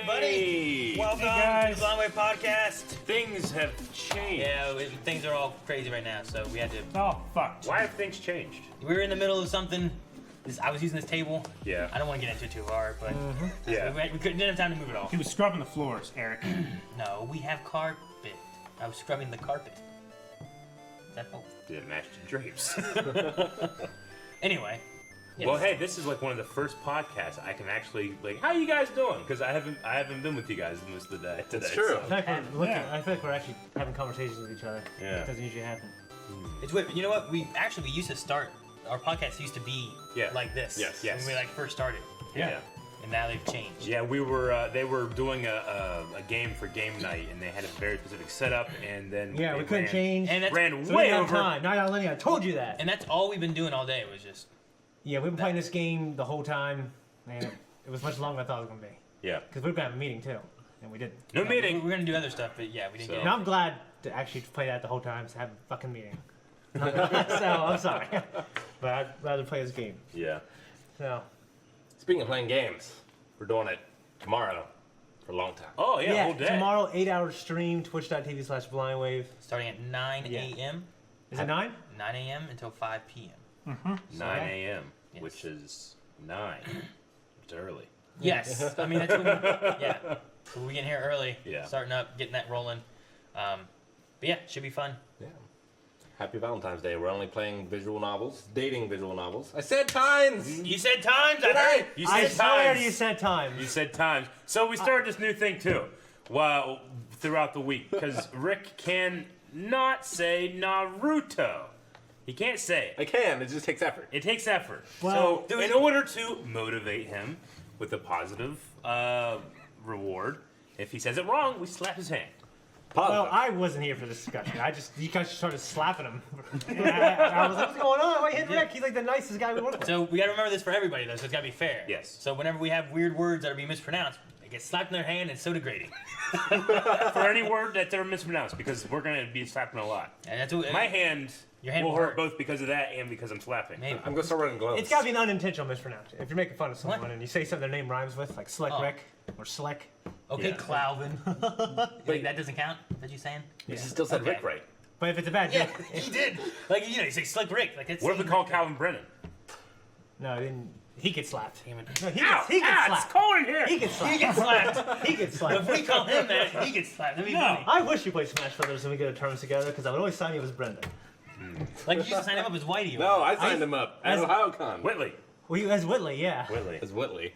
everybody. Welcome to the Blind Wave Podcast. Things have changed. Yeah, things are all crazy right now, so we had to... Oh, fuck. Why have things changed? We were in the middle of something. I was using this table. Yeah. I don't want to get into it too hard, but Yeah. we didn't have time to move it all. He was scrubbing the floors, Eric. No, we have carpet. I was scrubbing the carpet. That help? Didn't match the drapes. Anyway. Yes. Well, hey, this is like one of the first podcasts I can actually like. How you guys doing? Because I haven't been with you guys most of the day today. It's true. So. I feel like we're actually having conversations with each other. Yeah. It doesn't usually happen. It's weird. You know what? We used to start. Our podcast used to be like this. Yes. When we first started. Yeah. And now they've changed. Yeah, we were. They were doing a game for game night, and they had a very specific setup, and then we couldn't change. And ran so way we didn't have over. time. Not linear. I told you that. And that's all we've been doing all day was just. Yeah, we've been playing this game the whole time, and it was much longer than I thought it was gonna be. Yeah. Because we were gonna have a meeting too, and we didn't. No meeting. We're gonna do other stuff, but yeah, we didn't get And it. I'm glad to actually play that the whole time, to have a fucking meeting. So I'm sorry, but I'd rather play this game. Yeah. So. Speaking of playing games, we're doing it tomorrow for a long time. Oh yeah, whole day. Tomorrow, 8-hour stream, twitch.tv/blindwave. Starting at 9 a.m. Is it 9? 9 a.m. until 5 p.m. 9 a.m., Yes. which is 9. It's early. Yes. I mean, that's when we get here early, Yeah. starting up, getting that rolling. But yeah, should be fun. Yeah. Happy Valentine's Day. We're only playing visual novels, dating visual novels. I said times! You said times, I Did I? heard. You I said swear times. you said time. You said times. So we started this new thing too. Well, throughout the week, because Rick can not say Naruto. He can't say it. I can, it just takes effort. It takes effort. Well, so in order to motivate him with a positive reward, if he says it wrong, we slap his hand. Positive. Well, I wasn't here for this discussion. You guys started slapping him. I was like, what's going on? Why hit Rick? He's like the nicest guy we work with. So we gotta remember this for everybody, though, so it's gotta be fair. Yes. So whenever we have weird words that are being mispronounced, they get slapped in their hand, and it's so degrading. For any word that's ever mispronounced, because we're going to be slapping a lot. And that's what, My hand, Your hand will will hurt hurt. both because of that and because I'm slapping. Maybe. I'm gonna start running gloves. It's got to be an unintentional mispronunciation. If you're making fun of someone What? and you say something their name rhymes with, like Slick Oh. Rick or Slick. Okay, Yeah. Clouvin. Wait, that doesn't count? That you saying? You still said Okay. Rick right. But if it's a bad Yeah, joke, he did. Like, you say Slick Rick. Like, it's What if we call Calvin Brennan? no, then he gets slapped. Damn it. No, he Ow! gets It's slapped. cold in here! He gets slapped. He gets slapped. He gets slapped. If we call him that, he gets slapped. That'd be funny. I wish you played Smash Brothers and we get a terms together because I would always sign you as Brendan. Like, you used to sign him up as Whitey. No, I signed him up at as- OhioCon. Whitley. Well, you as Whitley, yeah. Whitley. As Whitley.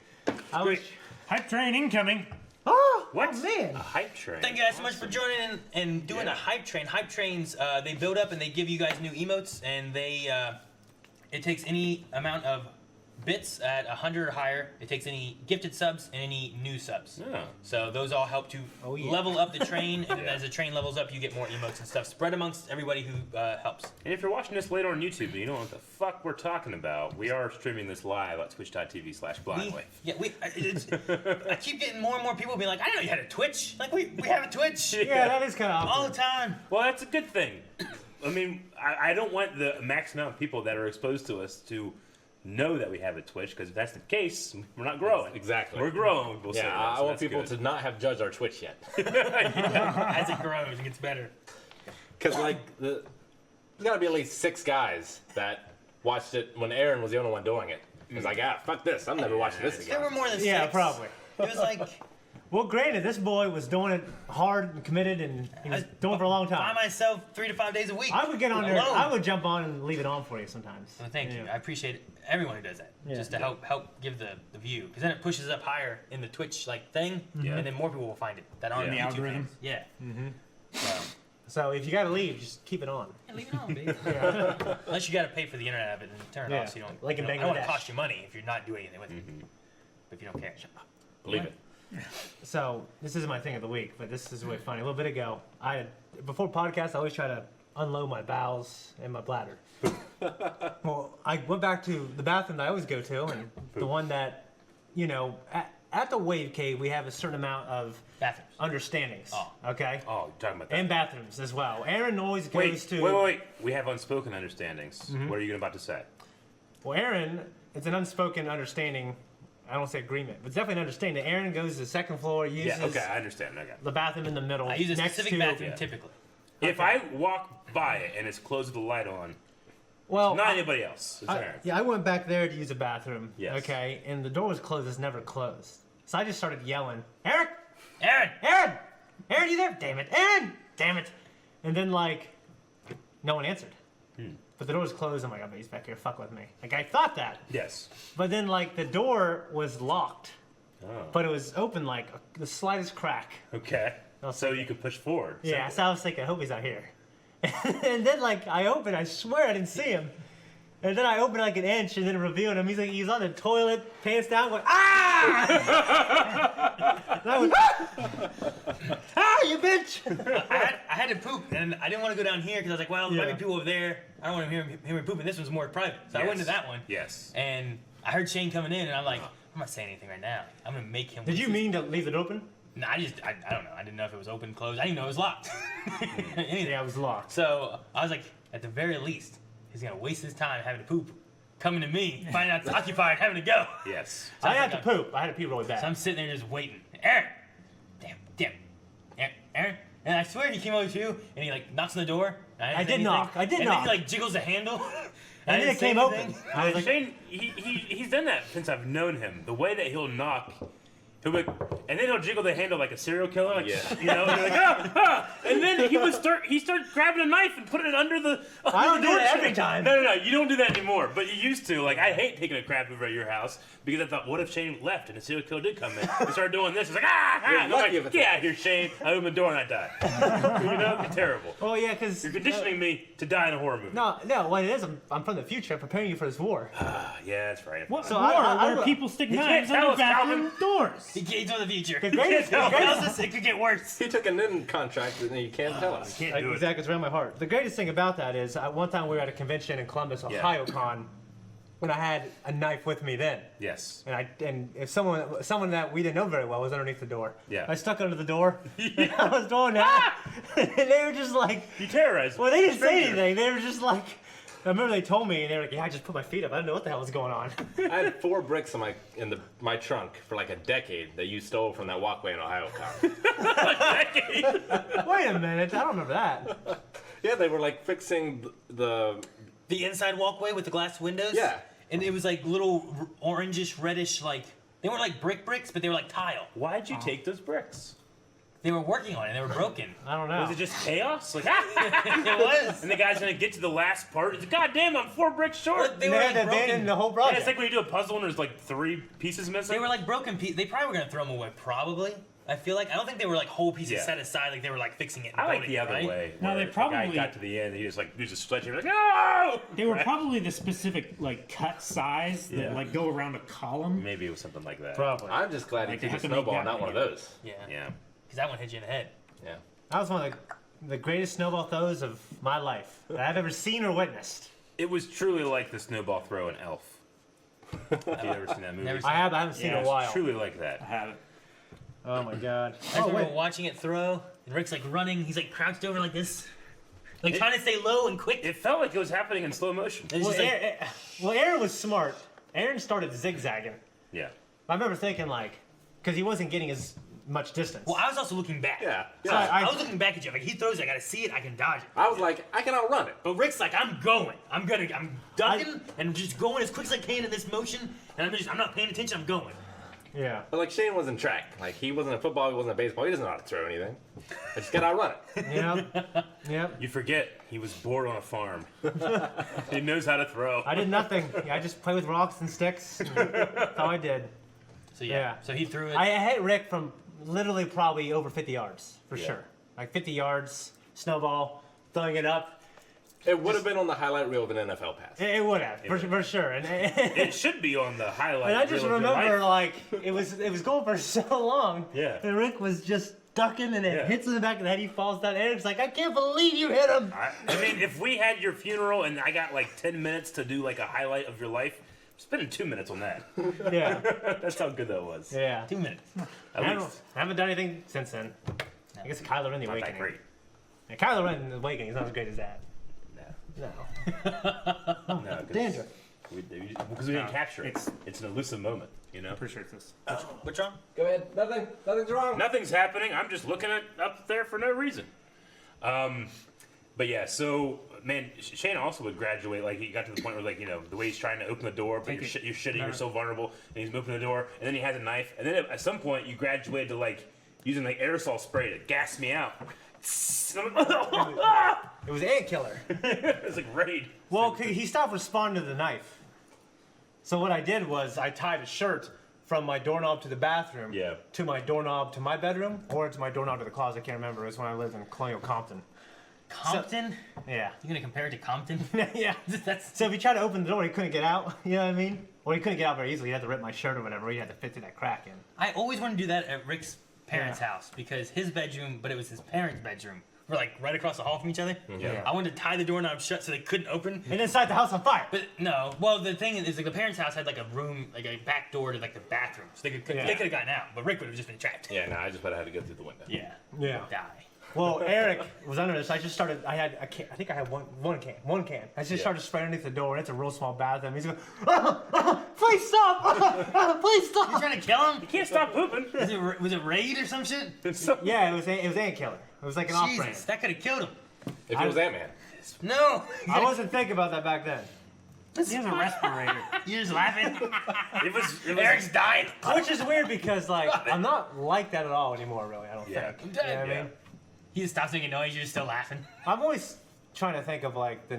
I wish. Hype train incoming. Oh, What? oh, man. A hype train. Thank you guys so much for joining in and doing a hype train. Hype trains, they build up and they give you guys new emotes, and they it takes any amount of bits at 100 or higher. It takes any gifted subs and any new subs. Yeah. So those all help to Oh, yeah. level up the train, and Yeah. as the train levels up, you get more emotes and stuff spread amongst everybody who helps. And if you're watching this later on YouTube and you don't know what the fuck we're talking about, we are streaming this live at twitch.tv/blindwave. I keep getting more and more people being like, I didn't know you had a Twitch. Like, we have a Twitch Yeah, that is kind of all awkward. the time. Well, that's a good thing. I mean, I don't want the max amount of people that are exposed to us to know that we have a Twitch, because if that's the case, we're not growing. Exactly. We're growing. We'll say Yeah, that, I so want that's people good. to not have judged our Twitch yet. As it grows, it gets better. Because, like, there's got to be at least 6 guys that watched it when Aaron was the only one doing it. He was like, fuck this. I'm never watching this There again. were more than 6. Yeah, probably. It was like Well, granted, this boy was doing it hard and committed, and he was doing it for a long by time. myself 3 to 5 days a week. I would get on there. Alone. I would jump on and leave it on for you sometimes. Well, thank you. Yeah. I appreciate everyone who does that. Yeah. Just to help give the view, because then it pushes up higher in the Twitch thing, Yeah. and then more people will find it that aren't Yeah. YouTube The algorithm. fans. Yeah. So if you gotta leave, just keep it on. Yeah, leave it on, baby. Unless you got to pay for the internet of it and turn it Yeah. off, so you don't. Like in I don't want to Bangladesh. cost you money if you're not doing anything with it. But if you don't care, shut up. Believe it. So this isn't my thing of the week, but this is really funny. A little bit ago, before podcast, I always try to unload my bowels and my bladder. Well, I went back to the bathroom that I always go to, and the one that, you know, at the Wave Cave, we have a certain amount of Bathrooms. understandings. Oh. Okay. Oh, you're talking about that. And bathrooms as well. Aaron always goes to. Wait. We have unspoken understandings. Mm-hmm. What are you about to say? Well, Aaron, it's an unspoken understanding I don't say agreement, but it's definitely an understanding. Aaron goes to the second floor, uses Yeah, okay, I understand. Okay. the bathroom in the middle. I use a next specific to, bathroom typically. If I walk by it and it's closed with the light on, Well, not anybody else. It's Aaron. yeah, I went back there to use a bathroom. Yes. Okay, and the door was closed. It's never closed. So I just started yelling, Eric, Aaron! Aaron, Aaron, you there? Damn it, Aaron, damn it. And then like, no one answered. But the door was closed. I'm like, I bet he's back here. Fuck with me. Like I thought that. Yes. But then like the door was locked, Oh. but it was open like the slightest crack. Okay. was So you could push forward. Yeah, so I was thinking, I hope he's out here. And then like I opened, I swear I didn't see him. And then I opened like an inch and then revealed him. He's like, he's on the toilet, pants down, going, ah! And I went, ah, you bitch! I had to poop, and I didn't want to go down here because I was like, well, there might be people over there. I don't want to hear me poop, and this one's more private. So I went to that one. Yes. And I heard Shane coming in, and I'm like, I'm not saying anything right now. I'm going to make him. Did you mean to leave it open? No, I don't know. I didn't know if it was open, closed. I didn't even know it was locked. Anything. Yeah, it was locked. So I was like, at the very least, he's going to waste his time having to poop, coming to me, finding out it's occupied, having to go. Yes. So I had was to like, poop. I had to pee really So bad. I'm sitting there just waiting. Aaron! Damn. Aaron? And I swear he came over to you, and he like knocks on the door. And I didn't say did knock. anything. I did and knock. then he like jiggles the handle. And then I it didn't say came anything. open. I was like, Shane, he's done that since I've known him. The way that he'll knock, he'll be, and then he'll jiggle the handle like a serial killer, like, you know, and you're like, and then he started grabbing a knife and putting it under the. I don't the do door that tray. every time. No, you don't do that anymore. But you used to. Like, I hate taking a crap over at your house because I thought, what if Shane left and a serial killer did come in? He started doing this. It's like, You're I'm lucky like, if it's get out of here, Shane. I open the door and I die. You know, it's terrible. oh yeah, because You're conditioning me to die in a horror movie. no, what it is, I'm from the future. I'm preparing you for this war. Yeah, that's right. What So war I- where people stick can't knives tell on us, the bathroom doors? He's on the future. The greatest, tell the He greatest tells us it could get worse. He took an in contract and you can't tell us. Can't do it. exactly, it's around my heart. The greatest thing about that is, one time we were at a convention in Columbus, OhioCon, and I had a knife with me then. Yes. And if someone that we didn't know very well was underneath the door, Yeah. I stuck under the door. And I was doing that, and they were just like, You terrorized. well, they didn't say stranger. anything. They were just like, I remember they told me, and they were like, yeah, I just put my feet up. I didn't know what the hell was going on. I had 4 bricks in my trunk for like a decade that you stole from that walkway in OhioCon. Wait a minute, I don't remember that. Yeah, they were like fixing the. The inside walkway with the glass windows. Yeah. And it was like little orangish, reddish, like they weren't like bricks, but they were like tile. Why'd you take those bricks? They were working on it. They were broken. I don't know. Was it just chaos? Like, It was. and the guy's gonna get to the last part. It's, God damn, I'm 4 bricks short. They And were they like had to abandon broken. the whole Yeah, project. it's like when you do a puzzle and there's like 3 pieces missing. They were like broken pieces. They probably were gonna throw them away. Probably. I feel like I don't think they were like whole pieces Yeah. set aside. Like they were like fixing it. And I like building the it, other right? way. No, where they the guy probably- got to the end. He just like used a sledgehammer. Like, no. They were probably the specific like cut size that Yeah. like go around a column. Maybe it was something like that. Probably. I'm just glad he Like, they took a have to make snowball, that not one of big. those. Yeah. Yeah. Because that one hit you in the head. Yeah. That was one of the greatest snowball throws of my life that I've ever seen or witnessed. It was truly like the snowball throw in Elf. Have you ever seen that movie? Never I haven't seen it in It's a while. truly like that. I have it. Oh my god. I just Oh, remember wait. watching it throw, and Rick's like running. He's like crouched over like this, like trying to stay low and quick. It felt like it was happening in slow motion. It's Well, just like, Aaron was smart. Aaron started zigzagging. Yeah. I remember thinking like, because he wasn't getting as much distance. well, I was also looking back. Yeah. So Yeah. I was looking back at you. Like he throws it, I gotta see it. I can dodge it. I was like, I can outrun it. But Rick's like, I'm going. I'm ducking and just going as quick as I can in this motion. And I'm not paying attention. I'm going. Yeah. But like Shane wasn't track. Like he wasn't a football, he wasn't a baseball. He doesn't know how to throw anything. I just gotta outrun it. Yep. Yep. You forget he was born on a farm. He knows how to throw. I did nothing. I just played with rocks and sticks. That's all I did. So yeah. Yeah. So he threw it. I hit Rick from literally probably over 50 yards for Yeah. sure. Like 50 yards, snowball, throwing it up. It would have been on the highlight reel of an NFL pass. It would have for sure. And It should be on the highlight. And I just reel of your remember, life. like, it was going for so long. Yeah. And Rick was just ducking, and it Yeah. hits in the back of the head. He falls down. Eric's like, I can't believe you hit him. I mean, if we had your funeral and I got like 10 minutes to do like a highlight of your life, I'm spending 2 minutes on that. Yeah. That's how good that was. Yeah. 2 minutes. At I least. haven't done anything since then. I guess Kylo Ren the Not that Awakening. great. Yeah, Kylo Ren the Awakening is not as great as that. No. No. No, Dandruff. because we didn't capture it. It's an elusive moment. You know? I'm pretty sure it's this. What's wrong? Go ahead. Nothing's wrong. Nothing's happening. I'm just looking at up there for no reason. But yeah, so man, Shane also would graduate. Like he got to the point where, like, you know, the way he's trying to open the door, but you're shitty, you're so vulnerable, and he's opening the door, and then he has a knife, and then at some point you graduated to like using like aerosol spray to gas me out. It was ant killer. It's like raid. Well, he stopped responding to the knife. So what I did was I tied a shirt from my doorknob to the bathroom, to my doorknob to my bedroom, or to my doorknob to the closet. I can't remember. It was when I lived in Colonial Compton. Compton? Yeah. You gonna compare it to Compton? Yeah. That's So if he tried to open the door, he couldn't get out. You know what I mean? Or he couldn't get out very easily. He had to rip my shirt or whatever. He had to fit through that crack in. I always want to do that at Rick's parents' house because his bedroom, but it was his parents' bedroom. We're like right across the hall from each other. Yeah. I wanted to tie the doorknob shut so they couldn't open. And inside the house on fire. But no, well the thing is like the parents' house had like a room, like a back door to like the bathroom, so they could have gotten out, but Rick would have just been trapped. Yeah, no, I just would have had to go through the window. Yeah. Yeah. Die. Well, Eric was under this. I just started. I think I had one can. I just started spraying underneath the door, and it's a real small bathroom. He's going, please stop, please You stop. trying to kill him? You can't stop pooping. Was it raid or some shit? Yeah, it was ant killer. It was like an off-brand. Jesus, that could have killed him. If it was Ant-Man. No. I wasn't thinking about that back then. He has a respirator. You're just laughing. It was Eric's dying. Which is weird because like I'm not like that at all anymore. Really, I don't Yeah. think. I'm You know dead. what I mean? He just stops making noise. You're still laughing. I'm always trying to think of like the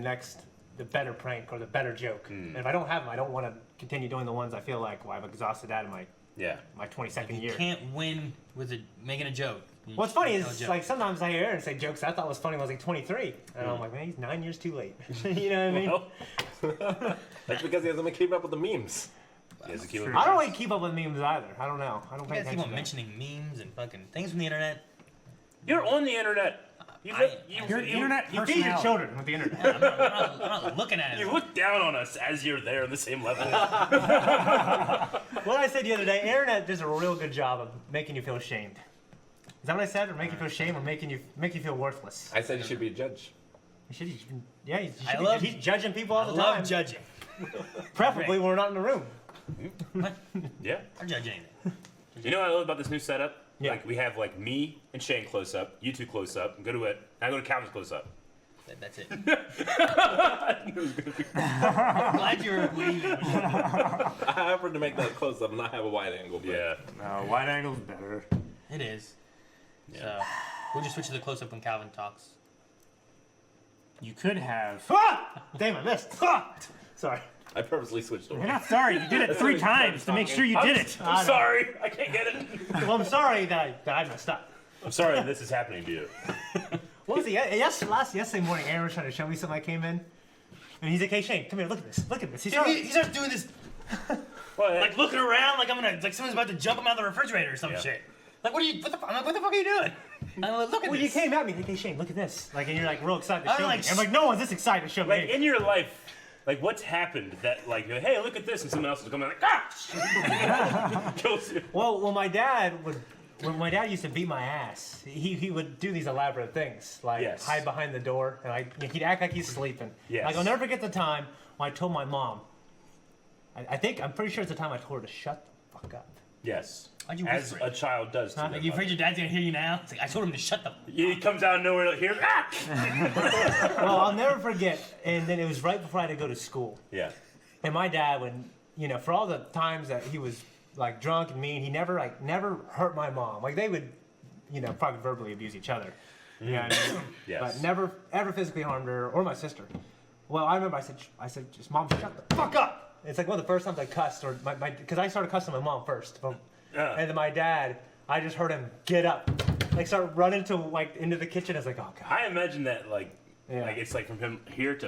better prank or the better joke. And if I don't have them, I don't want to continue doing the ones I feel like, well, I've exhausted that in my 22nd year. You can't win with making a joke. You What's funny can't tell a is joke. like sometimes I hear Aaron say jokes I thought was funny when I was like 23, and I'm like, man, he's 9 years too late. You know what I mean? That's because he hasn't been keeping up with the memes. He has to keep True. I don't really keep up with memes either. I don't know. I don't You pay guys keep attention. on to mentioning memes and fucking things from the internet. You're on the internet. You're an internet You feed your personality. children with the internet. I'm not looking at it. You look down on us as you're there on the same level. What I said the other day, internet does a real good job of making you feel ashamed. Is that what I said? Or make you feel ashamed, or make you feel worthless? I said he should be a judge. You should, yeah, he's judging people all I the love time. judging. Preferably when we're not in the room. Yeah. I judge anything. You know what I love about this new setup? Yeah. Like we have like me and Shane close up, you two close up, and go to it. Now go to Calvin's close up. That's it. I'm glad you were waving. I offered to make that close up and not have a wide angle. But Yeah. No, wide angle's better. It is. So we'll just switch to the close up when Calvin talks. You could have. Ah! Damn, I missed. Ah! Sorry. I purposely switched over. You're not sorry. You did it 3 times to make sure you did it. I'm sorry. I can't get it. Well, I'm sorry that I messed up. I'm sorry that this is happening to you. What was it? Yesterday morning, Aaron was trying to show me something I came in. And he's like, hey, Shane, come here, look at this. Look at this. He He starts doing this, What? like looking around, like someone's about to jump him out of the refrigerator or some shit. Like, what the fuck are you doing? I'm like, look at Well, you this. came at me, like, hey, Shane, look at this. Like, and you're like real excited to I'm show like, me. I'm like, no one's this excited to show Like me. in your life, like what's happened that like, hey, look at this, and someone else is coming like, ah, kills you. Well, when my dad used to beat my ass, he would do these elaborate things, like Yes. hide behind the door, and he'd act like he's sleeping. Yes. Like, I'll never forget the time when I told my mom, I'm pretty sure it's the time I told her to shut the fuck up. Yes. Why'd you As whisper a it? child does. To Like, their you afraid mother. your dad's gonna hear you now? It's like, I told him to shut the. He comes out of nowhere like, here. Ah! Well, I'll never forget, and then it was right before I had to go to school. Yeah. And my dad, for all the times that he was like drunk and mean, he never hurt my mom. Like they would, probably verbally abuse each other. You know what I mean? Yes. But never ever physically harmed her or my sister. Well, I remember I said, just mom, shut the fuck up. It's like one of the first times I cussed, or because I started cussing my mom first, and then my dad, I just heard him get up, like start running into the kitchen. I was like, oh god. I imagine that like Yeah. like it's like from him here to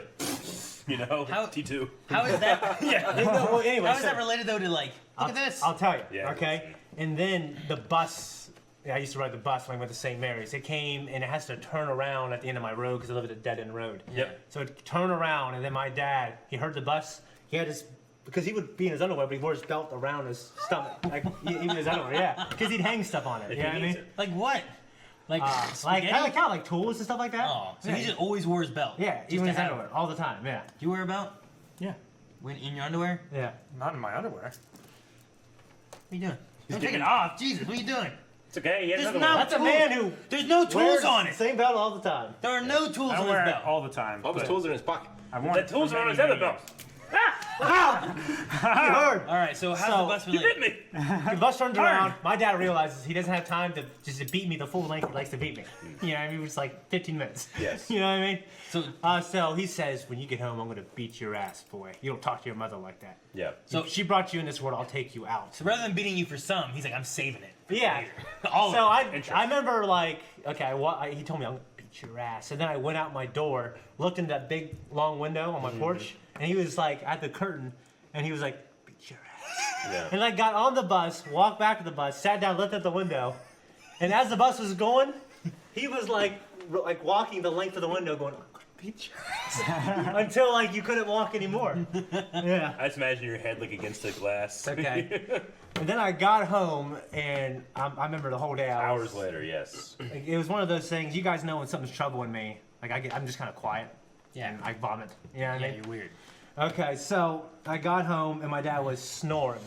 How- T2. How is that? Well, anyway, How is so- that related though to like? Look at this. I'll tell you. Yeah. Okay. And then the bus. Yeah, I used to ride the bus when I went to St. Mary's. It came and it has to turn around at the end of my road because I live at a dead end road. Yep. So it turned around, and then my dad, he heard the bus. He had his, because he would be in his underwear, but he wore his belt around his stomach, like even his underwear. Yeah, because he'd hang stuff on it. You know what I mean? Like what? Like Like spaghetti? kind of like tools and stuff like that. Oh, so yeah. he just always wore his belt. Yeah, Just even to his have it. underwear all the time. Yeah. Do you wear a belt Yeah. when in your underwear? Yeah. Not in my underwear. are you doing? Don't getting take it it. off. Jesus, what are you doing? It's okay. He had There's another not- one. That's a man who There's no wears tools on the it. same belt all the time. There are no tools I on don't this wear it belt. all the time. All his but tools are in his pocket. I've worn The it for tools are on many, his other many belt. years. You heard. All right, so how's So- the bus You bit related? me. The bus turns around. My dad realizes he doesn't have time to just to beat me the full length he likes to beat me. You know, I mean, it was like 15 minutes. Yes. You know what I mean? So, So he says, when you get home, I'm going to beat your ass, boy. You don't talk to your mother like that. Yeah. So- If she brought you in this world, I'll take you out. so rather than beating you for some, he's like, I'm saving it. for Yeah. later." All So of it. I remember like, okay, he told me I'm going to beat your ass. And then I went out my door, looked into that big long window on my porch, and he was like at the curtain, and he was like, beat your ass. Yeah. And I got on the bus, walked back to the bus, sat down, looked at the window, and as the bus was going, he was like walking the length of the window, going, "I'm gonna beat your ass," until like you couldn't walk anymore. Yeah. I just imagine your head like against the glass. Okay. And then I got home, and I remember the whole day. Hours later, yes. Like, it was one of those things. You guys know when something's troubling me. Like I'm just kind of quiet. Yeah. And I vomit. You know what I Yeah, mean? you're weird. Okay, so I got home and my dad was snoring,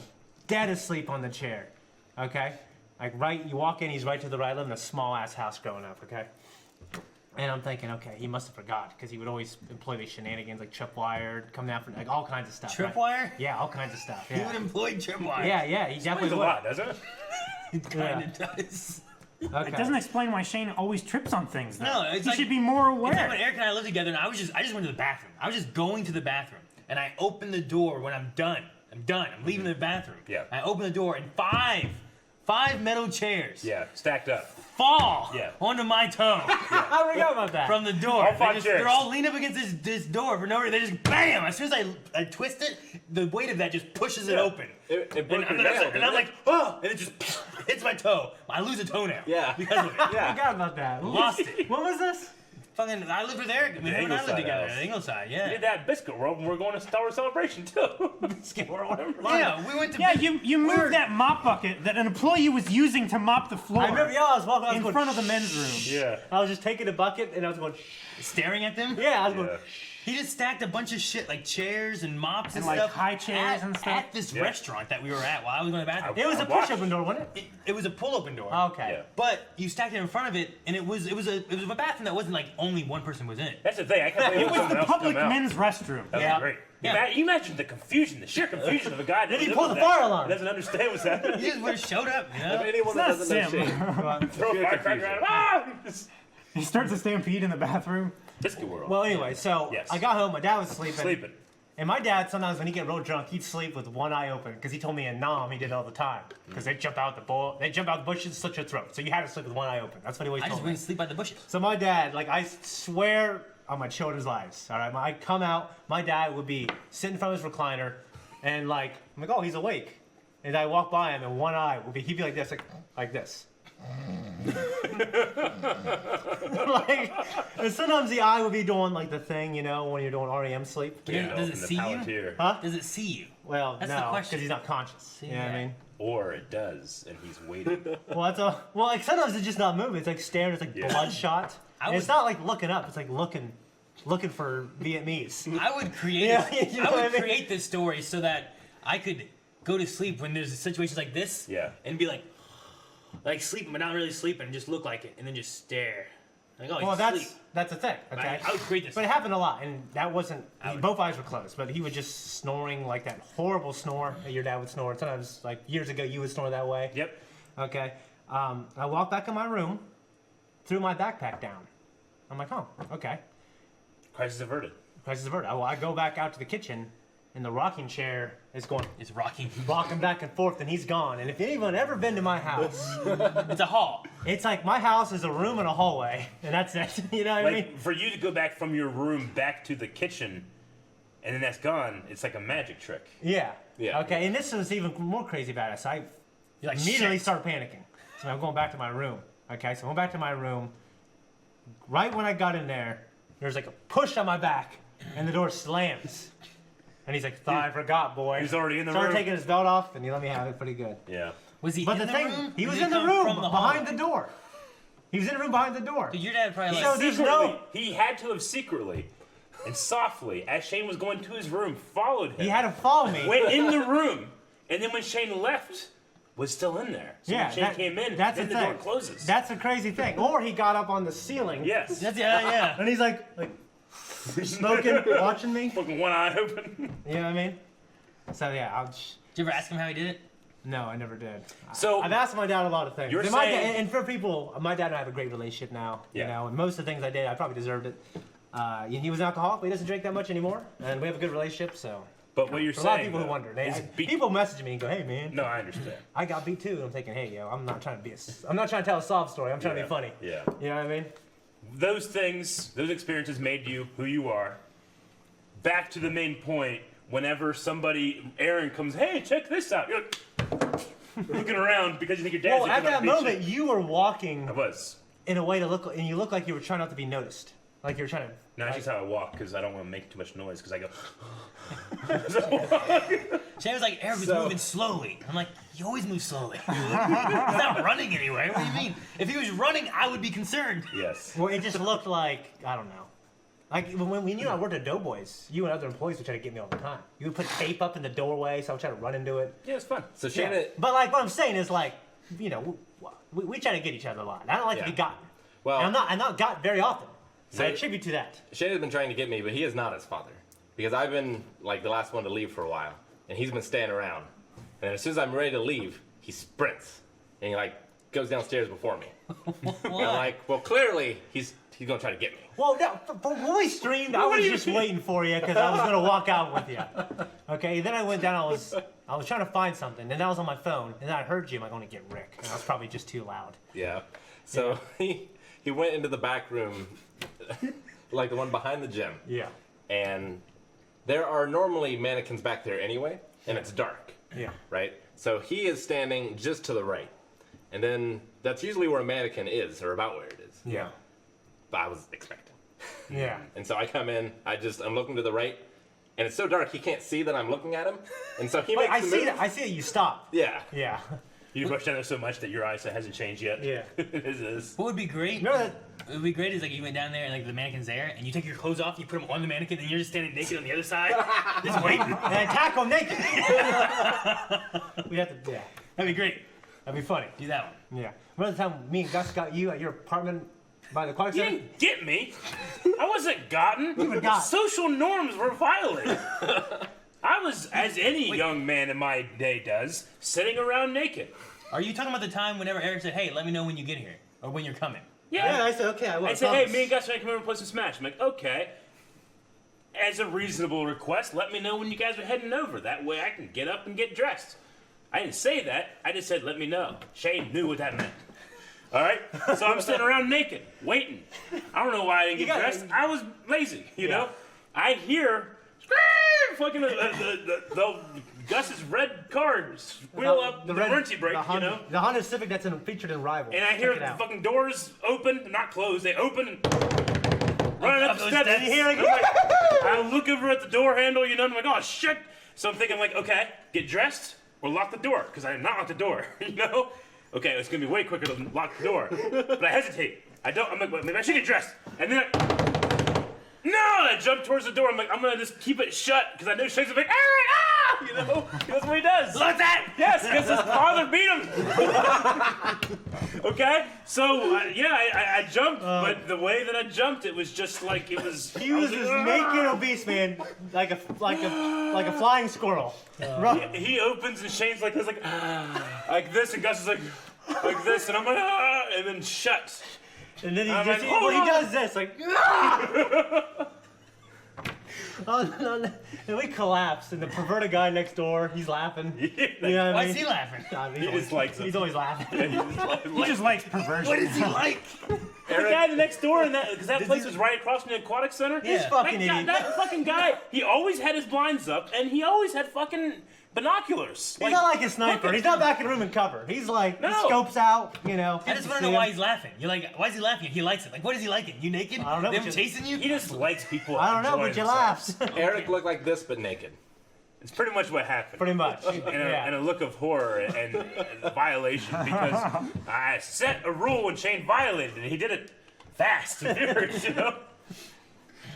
dead asleep on the chair. Okay, like you walk in, he's right to the right. I live in a small ass house growing up. Okay, and I'm thinking, okay, he must have forgot because he would always employ these shenanigans like tripwire, come down for like all kinds of stuff. right? Tripwire? Yeah, all kinds of stuff. He Yeah, would employ tripwire. yeah, he definitely It's a would. lot, doesn't it? It kind of does. Okay. It doesn't explain why Shane always trips on things, though. No, it's he like- should be more It's like when aware. Eric and I lived together, and I just went to the bathroom. I was just going to the bathroom, and I opened the door when I'm done. I'm done. I'm leaving the bathroom. Yeah. I open the door, and five metal chairs Yeah, stacked up. fall Yeah. onto my toe I forgot about that. from the door. All five chairs. They're all leaned up against this door for no reason. They just bam! As soon as I twist it, the weight of that just pushes it Yeah. open. It And broke your I'm, nail, and didn't I'm it? like, oh! And it just hits my toe. I lose a toenail. Yeah. Because of it. I Yeah. forgot about that. Lost it. What was this? Fucking, I lived with Eric. We and I lived Ingleside together house. at Ingleside. We Yeah. did that biscuit world when we're going to Star Wars Celebration too. Biscuit world. Yeah, we went to. Yeah, you moved that mop bucket that an employee was using to mop the floor I remember, yeah, I was walking. I was in going, front of the men's room. Yeah. I was just taking a bucket and I was going, staring at them. yeah, I was going. Yeah. He just stacked a bunch of shit like chairs and mops and, And, like, stuff high chairs at, and stuff? at this Yeah. restaurant that we were at while I was going to the bathroom. It was a I watched- push-open door, wasn't it? It was a pull-open door. Okay. Yeah. But you stacked it in front of it, and it was a bathroom that wasn't like only one person was in it. That's the thing. I can't believe It was someone the else public come out. men's restroom. That Yeah. was great. Yeah. You imagine the confusion, the sheer confusion of a guy that he lives pulled with the that, fire alarm. doesn't understand what's happening. He just would have showed up, you know. If anyone that It's doesn't know not Shane, Throw a Pure firecracker at him. Ah! He starts a stampede in the bathroom. Biscuit world. Well, anyway, so Yes. I got home. My dad was sleeping. Sleeping. And my dad, sometimes when he get real drunk, he'd sleep with one eye open because he told me in Nam he did it all the time. Because they jump out the bushes, slit your throat. So you had to sleep with one eye open. That's what he always I told just me. went to sleep by the bushes. So my dad, like I swear on my children's lives, all right, I come out, my dad would be sitting in front of his recliner, and like I'm like, oh, he's awake, and I walk by him, and one eye would be, he'd be like this, like this. Like, and sometimes the eye would be doing like the thing, you know, when you're doing REM sleep. Yeah. Does it and the see you? Palantir. Huh? Does it see you? Well, That's the no, question. because he's not conscious. You know what I Yeah. mean? Or it does, and he's waiting. Well, like sometimes it's just not moving. It's like staring. It's like Yeah. bloodshot. I And it's would- not like looking up. It's like looking for Vietnamese. I would create. Yeah, you know I what would I mean? create this story so that I could go to sleep when there's situations like this. Yeah. And be like sleeping but not really sleeping, and just look like it, and then just stare. Like, oh, Well, he's that's asleep. the thing. Okay. I would create this. But it happened a lot, and that wasn't. would- Both eyes were closed, but he was just snoring like that horrible snore that your dad would snore. And sometimes, like years ago, you would snore that way. Yep. Okay. I walked back in my room, threw my backpack down. I'm like, oh, okay. Crisis averted. Crisis averted. I go back out to the kitchen, and the rocking chair is going It's rocking. rocking back and forth, and he's gone. And if anyone ever been to my house, It's a hall. it's like my house is a room and a hallway, and that's it. You know what I mean? Like, for you to go back from your room back to the kitchen, and then that's gone, it's like a magic trick. Yeah. Yeah. Okay, and this was even more crazy about it. So I You're like, immediately shit. start panicking. So I'm going back to my room. Okay, so I went back to my room. Right when I got in there, there's like a push on my back, and the door slams. And he's like, "I forgot, boy." He's already in the Started room. taking his belt off, and he let me have it pretty good. Yeah. Was he But in the the thing, room? he Or was did in the come room from the behind hallway? the door. He was in the room behind the door. Did your dad probably So like? there's Secretly, no- he had to have secretly and softly, as Shane was going to his room, followed him. He had to follow me. went in the room, and then when Shane left, was still in there. So Yeah, when Shane that- came in, that's then the the door thing. closes. That's the crazy thing. Or he got up on the ceiling. Yes. That's yeah. And he's like smoking, watching me. Fucking one eye open. You know what I mean? So yeah, Did you ever ask him how he did it? no, I never did. So- I've asked my dad a lot of things. You're And my saying- dad, and for people, my dad and I have a great relationship now. Yeah. You know, and most of the things I did, I probably deserved it. He was an alcoholic, but he doesn't drink that much anymore, and we have a good relationship. So But what you're for a saying, lot of people who though, wonder, is people message me and go, "Hey man, No, I understand. I got beat too." And I'm thinking, "Hey yo, I'm not trying to I'm not trying to tell a sob story. I'm trying to Yeah. be funny." Yeah. You know what I mean? Those things, those experiences made you who you are. Back to the main point. Whenever Aaron comes, hey, check this out. You're like, looking around because you think your dad's Well, gonna at that beat you. moment, you were walking I was. in a way to look, and you looked like you were trying not to be noticed. Like you were trying to. No, that's just how I walk because I don't want to make too much noise because I go. Shane was like, Eric was moving slowly. I'm like, you always move slowly. He's not running anywhere. What do you mean? If he was running, I would be concerned. Yes. Well, it just looked like I don't know. Like when you and I worked at Doughboys, you and other employees would try to get me all the time. You would put tape up in the doorway, so I would try to run into it. Yeah, it's fun. So Yeah. Shane, But like what I'm saying is like, you know, we try to get each other a lot. I don't like to be Yeah. gotten. well, And I'm not gotten very often. So I So- attribute to that. Shane has been trying to get me, but he is not his father. Because I've been like the last one to leave for a while, and he's been staying around. And as soon as I'm ready to leave, he sprints and he like goes downstairs before me. And I'm like, well, clearly he's gonna try to get me. Well, no, when we streamed, I was just waiting for you because I was gonna walk out with you. Okay, then I went down. I was trying to find something, and I was on my phone, and then I heard you. I'm like, "I'm gonna get Rick," and I was probably just too loud. Yeah. So he went into the back room, like the one behind the gym, Yeah. and there are normally mannequins back there anyway, and it's dark, Yeah. right? So he is standing just to the right, and then that's usually where a mannequin is, or about where it is. Yeah. But I was expecting. Yeah. And so I come in, I'm looking to the right, and it's so dark he can't see that I'm looking at him, and so he But makes I the see move. that. I see that you stopped. Yeah. Yeah. You rushed down there so much that your eyesight hasn't changed yet. Yeah. It is. What would be great? Remember that? What would be great is like you went down there and like the mannequin's there, and you take your clothes off, you put them on the mannequin, and you're just standing naked on the other side, just waiting. And attack him naked. We have to. Yeah. That'd be great. That'd be funny. Do that one. Yeah. Remember the time me and Gus got you at your apartment by the aquatic You center? didn't get me. I wasn't gotten. were gotten. Social norms were violated. I was, as any young man in my day does, sitting around naked. Are you talking about the time whenever Eric said, "Hey, let me know when you get here or when you're coming"? Yeah, I said okay. I will. I said, hey, me and Gus are gonna come over and play some Smash. I'm like, okay. As a reasonable request, let me know when you guys are heading over. That way I can get up and get dressed. I didn't say that. I just said, let me know. Shane knew what that meant. All right? So I'm sitting around naked, waiting. I don't know why I didn't get dressed. I was lazy, you know? I hear, fucking the Gus's red car squeal up the emergency brake, you know? The Honda Civic that's featured in Rival. And I hear Check it the out. fucking doors open, not closed, they open and running up the those steps. steps. And here I look over at the door handle, you know, and I'm like, oh shit. So I'm thinking like, okay, get dressed or lock the door, because I did not lock the door, you know? Okay, it's gonna be way quicker to lock the door. But I hesitate. I'm like, well, maybe I should get dressed. And then I jump towards the door. I'm like, I'm gonna just keep it shut, because I know Shane's like, you know? That's what he does. Look that! Yes, because his father beat him. Okay, so I jumped, but the way that I jumped, it was just like it was. He was this naked obese man, like a flying squirrel. He opens and Shane's like this, like this, and Gus is like this, and I'm like, and then shuts. And then he I'm just like, hold he on. does this like. Oh, no. And we collapse, and the perverted guy next door, he's laughing. You know what I Why mean? is he laughing? I mean, He just likes it. He's always laughing. He just likes perversion. What is he like? The guy next door, because that place was right across from the aquatic center. He's Yeah. fucking That, guy, idiot. that fucking guy, he always had his blinds up, and he always had fucking binoculars. He's not like a sniper. He's not back in the room and cover. He's like, he No. scopes out, you know. I just want to know why he's laughing. You're like, why is he laughing? He likes it. Like, what is he liking? You naked? I don't know, Them but chasing you? He just likes people. I don't know, enjoying but you themselves. laughed. Eric looked like this, but naked. It's pretty much what happened. Pretty much. And a look of horror and violation, because I set a rule and Shane violated it, and he did it fast and furious, you know?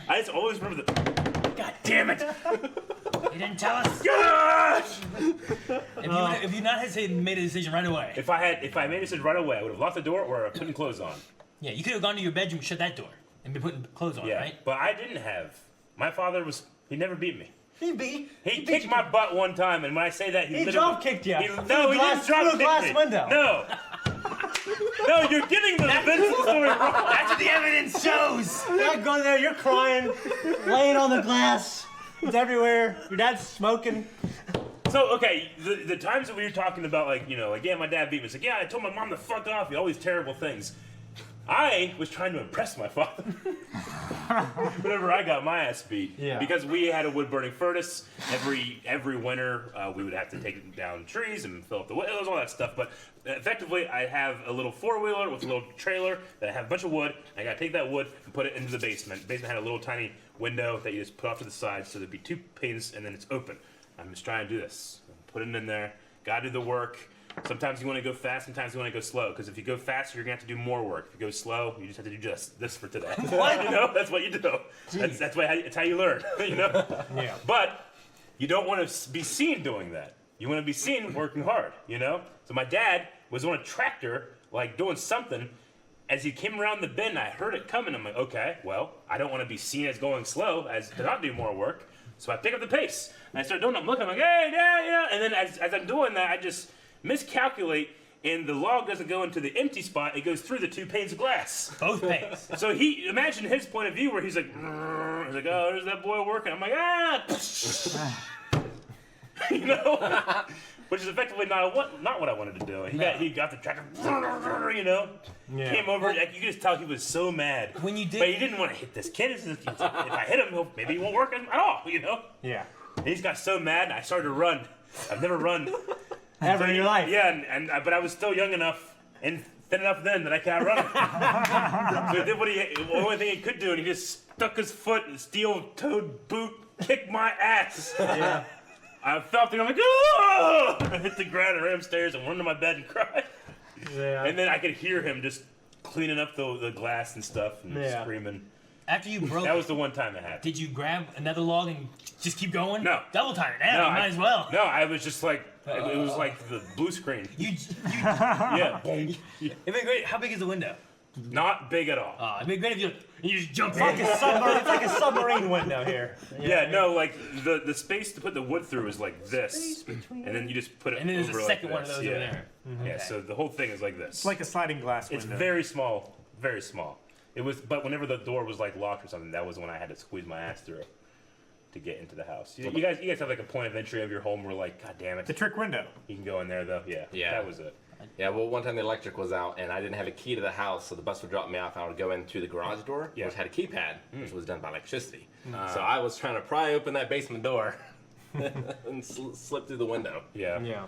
I just always remember the God damn it! You didn't tell us. Gosh! If you not hesitated and made a decision right away. If I made a decision right away, I would have locked the door or putting clothes on. Yeah, you could have gone to your bedroom and shut that door and been putting clothes on, Yeah, right? but I didn't have. My father he never beat me. He He kicked my butt one time, and when I say that, he literally drop kicked you. No, he Through didn't the drop kick glass me. window. No. No, you're getting the Vincent story wrong. That's what the evidence shows. You're going there, you're crying, laying on the glass. It's everywhere. Your dad's smoking. So, okay, the times that we were talking about, like, yeah, my dad beat me. It's like, yeah, I told my mom to fuck off. All these terrible things. I was trying to impress my father. Whenever I got my ass beat. Yeah. Because we had a wood-burning furnace. Every winter, we would have to take down trees and fill up the wood. It was all that stuff. But effectively, I have a little four-wheeler with a little trailer that I have a bunch of wood. I got to take that wood and put it into the basement. The basement had a little tiny window that you just put off to the side, so there'd be 2 panes and then it's open. I'm just trying to do this. Put it in there. Gotta do the work. Sometimes you want to go fast, sometimes you want to go slow. Because if you go fast, you're going to have to do more work. If you go slow, you just have to do just this for today. What? That's what you do. That's how you learn. Yeah. But you don't want to be seen doing that. You want to be seen working hard, So my dad was on a tractor, like doing something. As he came around the bend, I heard it coming. I'm like, okay, well, I don't want to be seen as going slow, as to not do more work. So I pick up the pace. And I start doing it. I'm looking, I'm like, hey, yeah. And then as I'm doing that, I just miscalculate, and the log doesn't go into the empty spot. It goes through the 2 panes of glass. Both panes. So imagine his point of view where he's like, oh, there's that boy working. I'm like, which is effectively not what I wanted to do. He got the tractor, Yeah. came over. Like, you could just tell he was so mad. When you did, But he didn't want to hit this kid. If I hit him, maybe he won't work at all, Yeah. And he just got so mad, and I started to run. I've never run. Ever in your life. Yeah, but I was still young enough and thin enough then that I can't run. So he did the only thing he could do, and he just stuck his foot in a steel-toed boot, kicked my ass. Yeah. I felt it. I'm like, oh! I hit the ground and ran upstairs and went to my bed and cried. Yeah. And then I could hear him just cleaning up the glass and stuff and Yeah. screaming. after you broke, That was the one time it happened. did you grab another log and just keep going? No. Double tire now. No, you might as well. No, I was just like, it was like the blue screen. Yeah. Yeah. It'd be great. How big is the window? Not big at all. It'd be great if you just jump in. It's like a submarine window here. Yeah, no, like the space to put the wood through is like this, and then you just put it And then there's over a like second this. one of those yeah. over there. Yeah, Okay. so the whole thing is like this. It's like a sliding glass It's window. very small, very small. It was, but whenever the door was like locked or something, that was when I had to squeeze my ass through to get into the house. You guys have like a point of entry of your home where like, God damn it, The trick window. you can go in there though. Yeah, Yeah. that was it. Yeah, well, one time the electric was out and I didn't have a key to the house, so the bus would drop me off. I would go in through the garage door, Yeah. which had a keypad, which was done by electricity. So I was trying to pry open that basement door and slip through the window. Yeah. Yeah.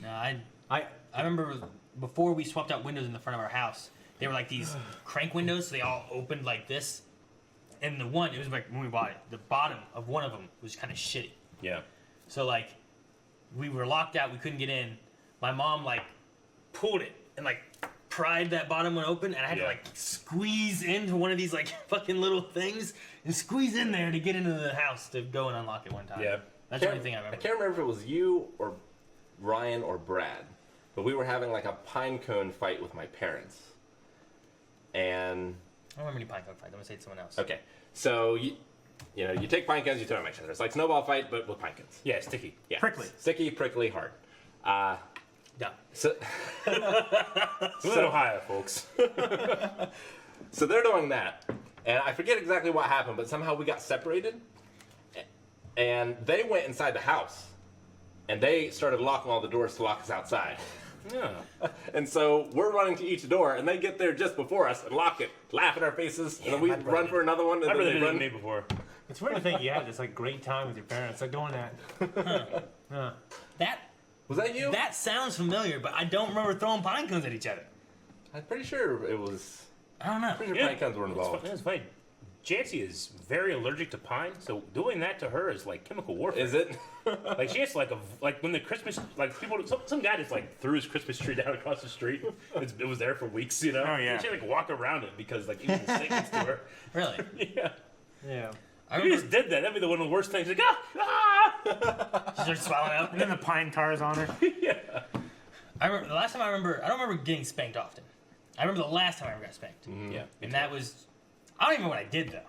No, I remember before we swapped out windows in the front of our house, they were like these crank windows, so they all opened like this. And the one, it was like when we bought it, the bottom of one of them was kind of shitty. Yeah. So like, we were locked out, we couldn't get in. My mom like pulled it and like pried that bottom one open, and I had to Yeah. like squeeze into one of these like fucking little things and squeeze in there to get into the house to go and unlock it one time. Yeah. That's the only thing I I remember. can't remember if it was you or Ryan or Brad, but we were having like a pine cone fight with my parents. And I don't remember any pine cone fights. I'm gonna say it's someone else. okay, so you take pine cones, you throw them at each other. It's like snowball fight, but with pine cones. Yeah, sticky. Yeah, Prickly. sticky, prickly, hard. Yeah. So We live in Ohio, folks. So they're doing that, and I forget exactly what happened, but somehow we got separated, and they went inside the house, and they started locking all the doors to lock us outside. Yeah. And so we're running to each door, and they get there just before us and lock it, laugh in our faces, and then we run for another one, and I've then really they been run. with me before. It's weird to think you had this like great time with your parents, like doing that. Was that you? That sounds familiar, but I don't remember throwing pine cones at each other. I'm pretty sure it was. I don't know. Pretty sure Yeah. pine cones were involved. It's funny. Jancy is very allergic to pine, so doing that to her is like chemical warfare. Is it? Like she has like when the Christmas people some guy just like threw his Christmas tree down across the street. It was there for weeks, you know. Oh, yeah. And she had like walk around it because like he was sick next to her. Really? Yeah. Yeah. I If you remember just did that, that'd be one of the worst things. Like, she started swelling up. And then the pine cars on her. yeah. I remember the last time I don't remember getting spanked often. I remember the last time I ever got spanked. Yeah. And that was, I don't even know what I did though.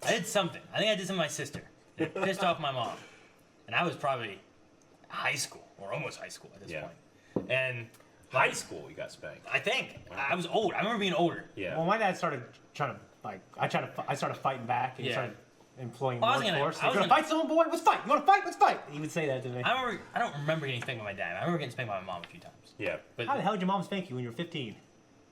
I did something. I think I did something to my sister. It pissed off my mom. And I was probably high school, or almost high school at this point. And High school, you got spanked. I think I was old. I remember being older. Yeah. Well, my dad started trying to I started fighting back, and he Yeah. started employing Well, I more was gonna- force. I You was gonna gonna- fight someone, boy? Let's fight. You want to fight? Let's fight. He would say that to me. I don't remember getting spanked by my dad. I remember getting spanked by my mom a few times. Yeah. But How the hell did your mom spank you when you were 15?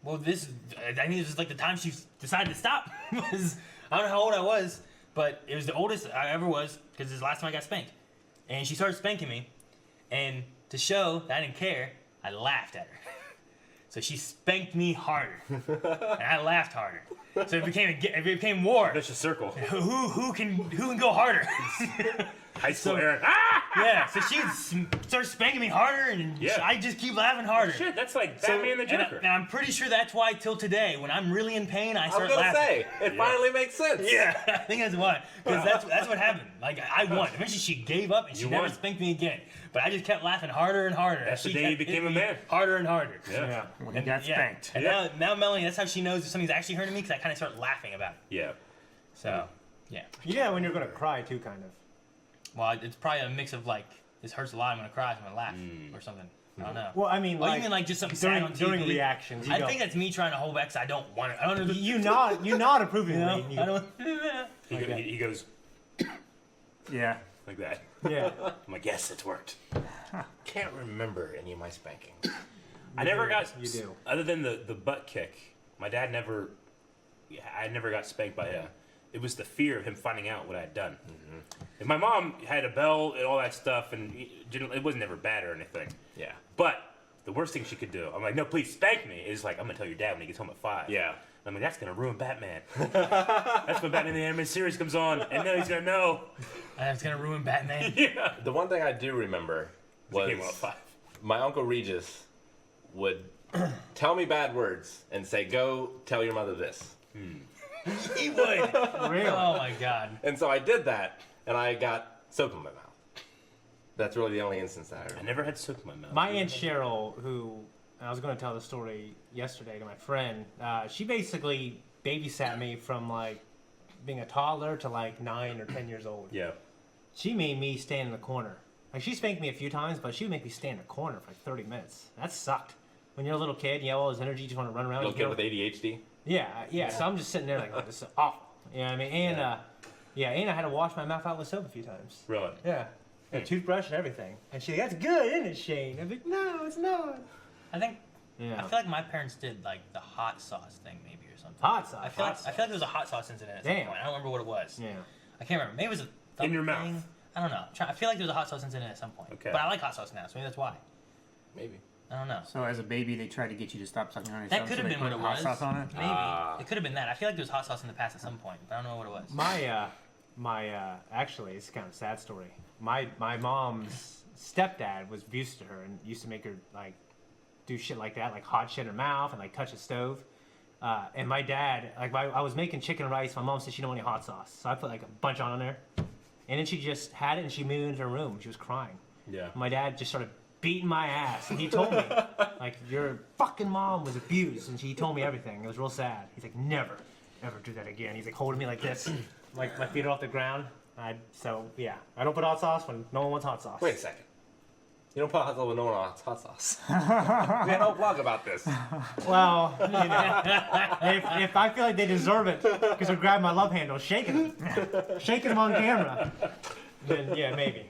well, I think this was like the time she decided to stop. Was I don't know how old I was, but it was the oldest I ever was because this is the last time I got spanked. And she started spanking me, and to show that I didn't care, I laughed at her. So she spanked me harder, and I laughed harder. So it became war. Vicious circle. Who can go harder? High school So- Aaron. Yeah. So she starts spanking me harder, and Yeah. I just keep laughing harder. Shit, that's like Batman the And, Joker. I'm pretty sure that's why till today, when I'm really in pain, I I was start gonna laughing. say it finally makes sense. Yeah, I think that's why. Because that's what happened. Like I won. Eventually, she gave up and she You never won. spanked me again. But I just kept laughing harder and harder. That's the She day you kept became hitting a me man. Harder and harder. Yeah. When he got spanked. And Yeah. now Melanie, that's how she knows if something's actually hurting me because I kind of start laughing about it. Yeah. So, yeah. Yeah, when you're gonna cry too, kind of. Well, it's probably a mix of like this hurts a lot. I'm gonna cry. I'm gonna laugh or something. I don't know. Well, I mean, Oh, like, you mean like just something during, sad on TV? during reactions, you I go, think that's me trying to hold back because I don't want it. I don't know. you nod approvingly. You know? and you I go, don't. He goes Yeah. like that. yeah. I'm like, yes, it's worked. Can't remember any of my spankings. I never got. You do. Other than the butt kick, my dad never. I never got spanked by him. It was the fear of him finding out what I had done. And my mom had a bell and all that stuff, and it was never bad or anything. Yeah. But the worst thing she could do, I'm like, no, please spank me. Is like, I'm gonna tell your dad when he gets home at 5. Yeah. I'm like, that's gonna ruin Batman. That's when Batman the animated series comes on, and then he's gonna know. It's gonna ruin Batman. Yeah. The one thing I do remember He was came on at 5. my Uncle Regis would tell me bad words and say, "Go tell your mother this." He would. Really? Oh my god. And so I did that, and I got soap in my mouth. That's really the only instance that I I remember. never had soap in my mouth. My Aunt Cheryl, who I was going to tell the story yesterday to my friend, she basically babysat me from like being a toddler to like 9 or 10 years old. Yeah. She made me stand in the corner. Like she spanked me a few times, but she would make me stand in a corner for like 30 minutes. That sucked. When you're a little kid, you have all this energy, you just want to run around. Little You kid get- with ADHD. yeah. So I'm just sitting there like, oh, this is awful. You know what I mean? And and I had to wash my mouth out with soap a few times. Really. Yeah. A toothbrush and everything. And she's like, that's good, isn't it, Shane? I'm like, no, it's not. I think. Yeah. I feel like my parents did like the hot sauce thing maybe or something. Hot sauce. I feel like there was a hot sauce incident at some Damn. point. I don't remember what it was. Yeah. I can't remember. Maybe it was a thumb In your thing. mouth. I don't know. I feel like there was a hot sauce incident at some point. Okay. But I like hot sauce now, so maybe that's why. Maybe. I don't know. So as a baby, they tried to get you to stop sucking on your That thumb, could so have they been what put it hot was. sauce on it. Maybe. It could have been that. I feel like there was hot sauce in the past at some point, but I don't know what it was. My actually, it's kind of a sad story. My mom's stepdad was abusive to her and used to make her like do shit like that, like hot shit in her mouth and like touch the stove. And my dad, like I was making chicken and rice. My mom said she didn't want any hot sauce, so I put like a bunch on there. And then she just had it and she moved into her room. She was crying. Yeah. My dad just started beating my ass, and he told me, like, your fucking mom was abused, and he told me everything. It was real sad. He's like, never, ever do that again. He's like holding me like this, like my feet are off the ground. So yeah, I don't put hot sauce when no one wants hot sauce. Wait a second. You don't put hot sauce when no one wants hot sauce. We had a whole blog about this. Well, you know, if I feel like they deserve it because they're grabbing my love handle, shaking them on camera, then yeah, maybe.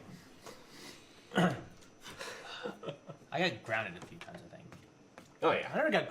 I got grounded a few times, I think. Oh yeah. I never got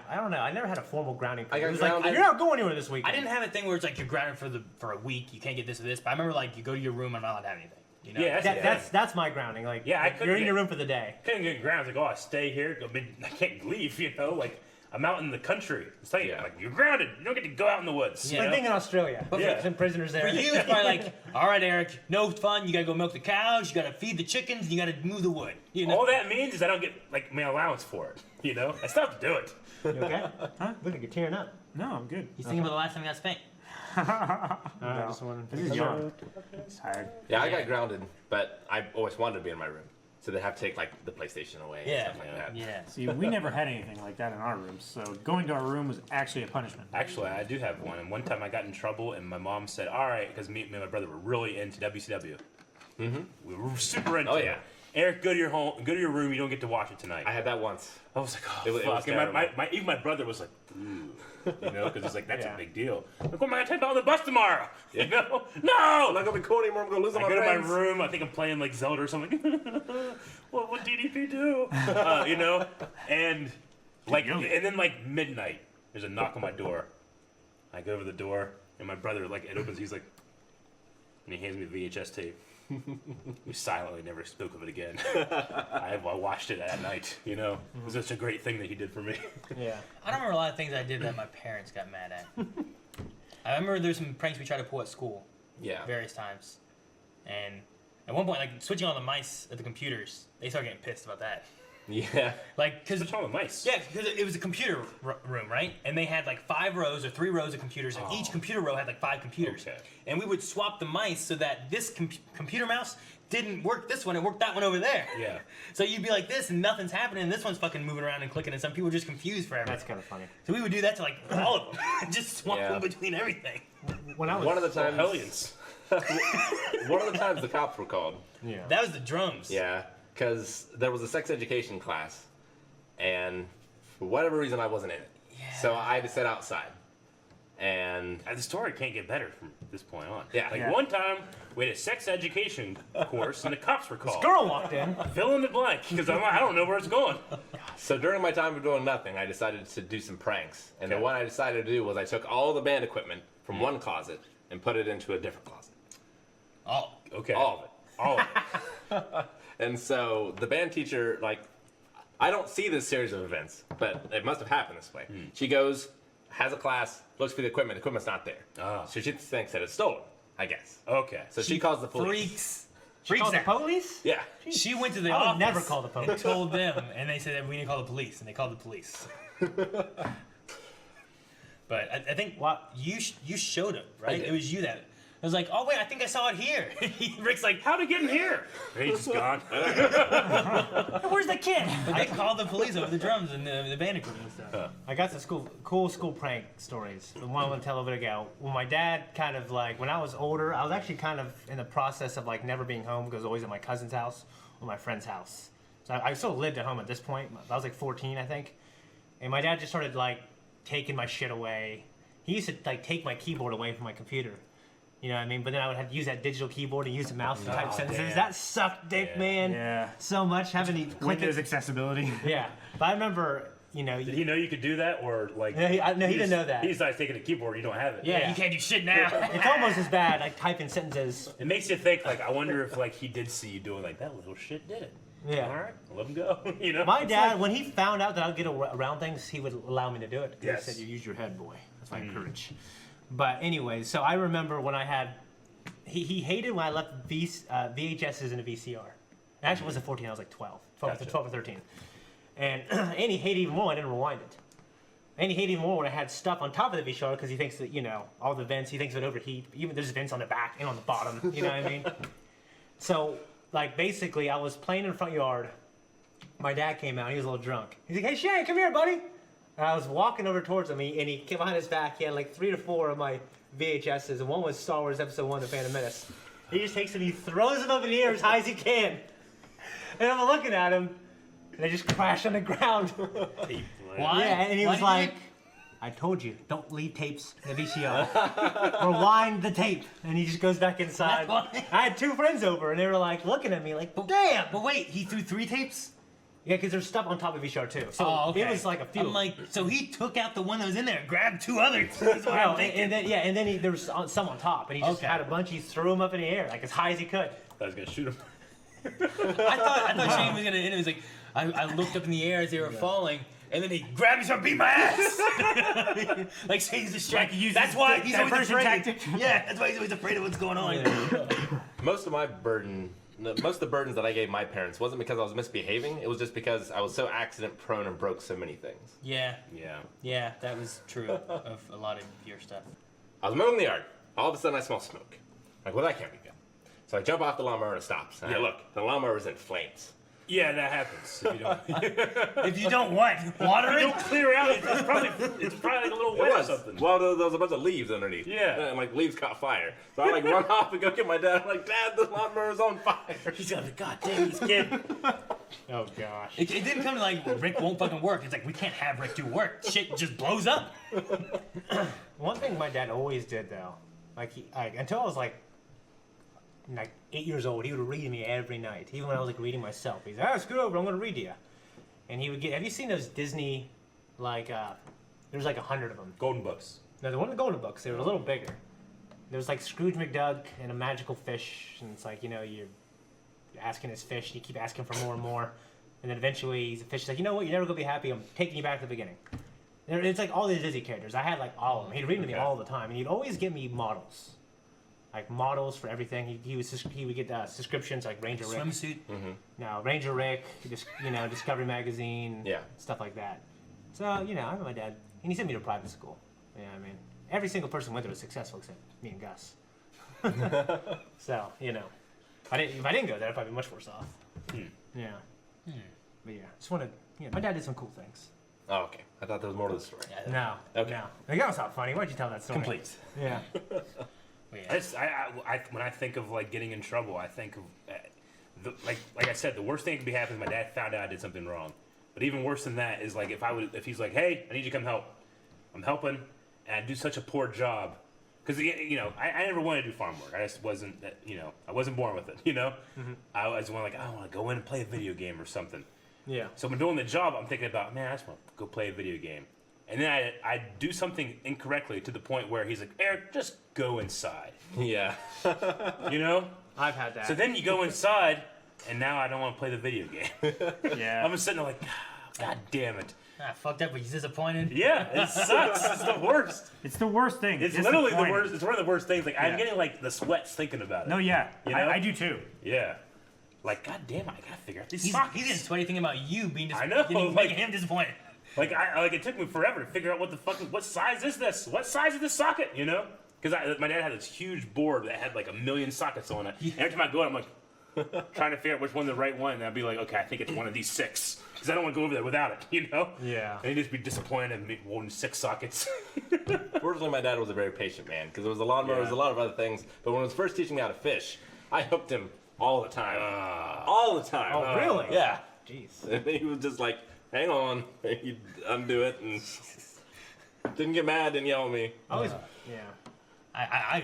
I don't know. I never had a formal grounding. I got It was like, grounded- you're not going anywhere this week. I didn't have a thing where it's like you're grounded for a week, you can't get this or this, but I remember like you go to your room, I'm not allowed to have anything. You know? Yeah, That's my grounding. Like, Yeah, I like, couldn't you're in get- your room for the day. Couldn't get grounds like, oh, I stay here. I mean, I can't leave. You know, like I'm out in the country. It's like, Yeah. like you're grounded. You don't get to go out in the woods. Yeah. You Like know? being in Australia. Yeah. Some prisoners there. For you, it's probably like, all right, Eric, no fun. You gotta go milk the cows. You gotta feed the chickens. You gotta move the wood. You know. All that means is I don't get like my allowance for it. You know, I still have to do it. You okay? Huh? Look like you're tearing up. No, I'm good. He's thinking about the last time he got spanked. No. Just wondering. This is young. Tired. Yeah, I got grounded, but I always wanted to be in my room. So they have to take like the PlayStation away Yeah. and stuff like that. Yeah. See, we never had anything like that in our room, so going to our room was actually a punishment. Actually, I do have one. And one time I got in trouble, and my mom said, "All right," because me and my brother were really into WCW. Mm-hmm. We were super into it. yeah. Eric, go to your home. Go to your room. You don't get to watch it tonight. I had that once. I was like, oh, It was fuck. And terrible. even my brother was like, ooh. You know, because it's like, that's Yeah. a big deal. Like, what am I going to take on the bus tomorrow? You know? No! I'm not gonna be cool anymore. I'm gonna lose all I my go to friends. my room. I think I'm playing like Zelda or something. What would DDP do? You know, and like, and then like midnight, there's a knock on my door. I go over the door, and my brother like it opens. He's like, and he hands me the VHS tape. We silently never spoke of it again. I watched it at night. You know, it was such a great thing that he did for me. Yeah. I don't remember a lot of things I did that my parents got mad at. I remember there's some pranks we tried to pull at school Yeah. various times, and at one point, like switching on the mice at the computers, they started getting pissed about that. Yeah. Like, cause What's wrong with mice? yeah, because it was a computer room, right? And they had like 5 rows or 3 rows of computers, and each computer row had like 5 computers. Okay. And we would swap the mice so that this computer mouse didn't work this one, it worked that one over there. Yeah. So you'd be like this, and nothing's happening, and this one's fucking moving around and clicking, and some people are just confused forever. That's kind of funny. So we would do that to like all of them, just swap Yeah. them between everything. When I was One of the times. Hellions. One of the times the cops were called. yeah. That was the drums. Yeah, because there was a sex education class, and for whatever reason I wasn't in it. Yeah. So I had to sit outside. And The story can't get better from this point on. Yeah. Like Yeah. one time, we had a sex education course, and the cops were called. Girl walked in. Fill in the blank, because I don't know where it's going. so during my time of doing nothing, I decided to do some pranks. And Okay. the one I decided to do was I took all the band equipment from one closet and put it into a different closet. Oh, Okay. All of it. All of it. And so the band teacher, like, I don't see this series of events, but it must have happened this way. She goes, has a class, looks for the equipment's not there. Ah. So she thinks that it's stolen, I guess. Okay. So she calls the police. freaks. She Freaks called the out. police? Yeah. She went to the I would office. never call the police. And told them, and they said that we need to call the police, and they called the police. But I think you showed him, right? did. It was you that. I was like, oh wait, I think I saw it here. Rick's like, How'd it get in here? And he's just gone. Where's the kid? but they called the police over the drums and the band equipment and stuff. I got some cool school prank stories. The one I want to tell a bit ago. When my dad kind of like, when I was older, I was actually kind of in the process of like never being home because I was always at my cousin's house or my friend's house. So I still lived at home at this point. I was like 14, I think. And my dad just started like taking my shit away. He used to like take my keyboard away from my computer. You know what I mean? But then I would have to use that digital keyboard and use the mouse to type sentences. damn. That sucked dick, Yeah. man. Yeah. So much having to click Windows it. accessibility. Yeah. But I remember, you know. Did he know you could do that, or like? No, he didn't know that. He starts taking a keyboard. You don't have it. Yeah, you can't do shit now. It's almost as bad, like typing sentences. It makes you think. Like, I wonder if like he did see you doing like that little shit. Did it? Yeah. All right, let him go. You know. My It's dad, like- when he found out that I'd get around things, he would allow me to do it. Yes. He said, "You use your head, boy." That's my courage. But anyway, so I remember when I had, he hated when I left VHSs in a VCR. Actually, it wasn't 14. I was like 12, Gotcha. 12 or 13. And and he hated even more when I didn't rewind it. And he hated even more when I had stuff on top of the VCR because he thinks that, you know, all the vents, he thinks it would overheat. Even there's vents on the back and on the bottom. You know what I mean? So, like, basically, I was playing in the front yard. My dad came out. He was a little drunk. He's like, "Hey, Shane, come here, buddy." And I was walking over towards him, and he came behind his back. He had like 3 or 4 of my VHSs, and one was Star Wars Episode 1, The Phantom Menace. He just takes it and he throws them up in the air as high as he can. And I'm looking at him, and they just crash on the ground. Why? Yeah, and he Why was do you like, think- "I told you, don't leave tapes in the VCR. Rewind the tape." And he just goes back inside. That's why. I had 2 friends over, and they were like looking at me like, "Damn!" But wait, he threw 3 tapes? Yeah, because there's stuff on top of VCR too. So Oh, okay. it was like a few. I'm like, so he took out the one that was in there, grabbed 2 others. That's what No, I'm thinking. and then there was some on top, and he just Okay. had a bunch. He threw them up in the air like as high as he could. I was gonna shoot him. I thought Shane was gonna end it. It was like, I looked up in the air as they were falling, and then he grabbed me, started beating my ass. Like Shane's distracted. That's why he's always diversion afraid. tactic. Yeah, that's why he's always afraid of what's going on. Most of the burdens that I gave my parents wasn't because I was misbehaving. It was just because I was so accident prone and broke so many things. Yeah, Yeah. yeah, that was true of a lot of your stuff. I was mowing the yard. All of a sudden, I smell smoke. I'm like, well, that can't be good. So I jump off the lawnmower and it stops. And I look, the lawnmower is in flames. Yeah, that happens. If you don't, If you don't what? Water you it? don't clear out, it's probably like a little It wet or was. something. Well, there was a bunch of leaves underneath. Yeah. And like leaves caught fire. So I like run off and go get my dad. I'm like, Dad, the lawnmower's on fire. He's gonna be, God damn, this kid. Oh gosh. It didn't come to like Rick won't fucking work. It's like we can't have Rick do work. Shit just blows up. One thing my dad always did though, until I was like 8 years old, he would read to me every night, even when I was like reading myself. He's like, scoot over, I'm gonna read to you. And he would get. Have you seen those Disney there's like 100 of them? Golden books. No, the one in the Golden Books, they were a little bigger. There was like Scrooge McDuck and a magical fish, and it's like, you're asking this fish, and you keep asking for more and more, and then eventually the fish is like, you know what, you're never gonna be happy. I'm taking you back to the beginning. And it's like all these Disney characters. I had like all of them. He'd read to me all the time, and he'd always give me models. Like models for everything. He would get subscriptions like Ranger Rick. Swimsuit. No, Ranger Rick, Discovery Magazine, stuff like that. So, I remember my dad, and he sent me to private school. Yeah, I mean, every single person went there was successful except me and Gus. So, if I didn't go there, I'd probably be much worse off. Yeah. But yeah, just wanted, my dad did some cool things. Oh, okay. I thought there was more to the story. No. Okay. No. Like, that was not funny. Why'd you tell that story? Complete. Yeah. When I think of like getting in trouble, I think of like I said, the worst thing that could be happening is my dad found out I did something wrong. But even worse than that is like if he's like, hey, I need you to come help. I'm helping, and I do such a poor job. Because I never wanted to do farm work. I just wasn't I wasn't born with it. I was like, I want to go in and play a video game or something. Yeah. So when doing the job, I'm thinking about, man, I just want to go play a video game. And then I do something incorrectly to the point where he's like, Eric, just go inside. Yeah. I've had that. So then you go inside, and now I don't want to play the video game. Yeah. I'm just sitting there like, God damn it. I fucked up, but he's disappointed. Yeah, it sucks. It's the worst. It's the worst thing. It's literally the Disappointing. worst. It's one of the worst things. Like, I'm getting like the sweats thinking about it. No, yeah. You know? I do too. Yeah. Like, God damn, I gotta figure out these He's socks. getting sweaty thinking about you being I know, making like- him disappointed. Like it took me forever to figure out what size is this? What size is this socket? Because my dad had this huge board that had like 1 million sockets on it. Every time I go out, I'm like trying to figure out which one's the right one, and I'd be like, okay, I think it's one of these 6, because I don't want to go over there without it. Yeah. And he'd just be disappointed in me holding 6 sockets. Fortunately, my dad was a very patient man because there was a lawnmower, there was a lot of other things. But when he was first teaching me how to fish, I hooked him all the time. All the time. Oh, really? Yeah. Jeez. And he was just like, hang on. And he'd undo it and didn't get mad, didn't yell at me. Always. Yeah. I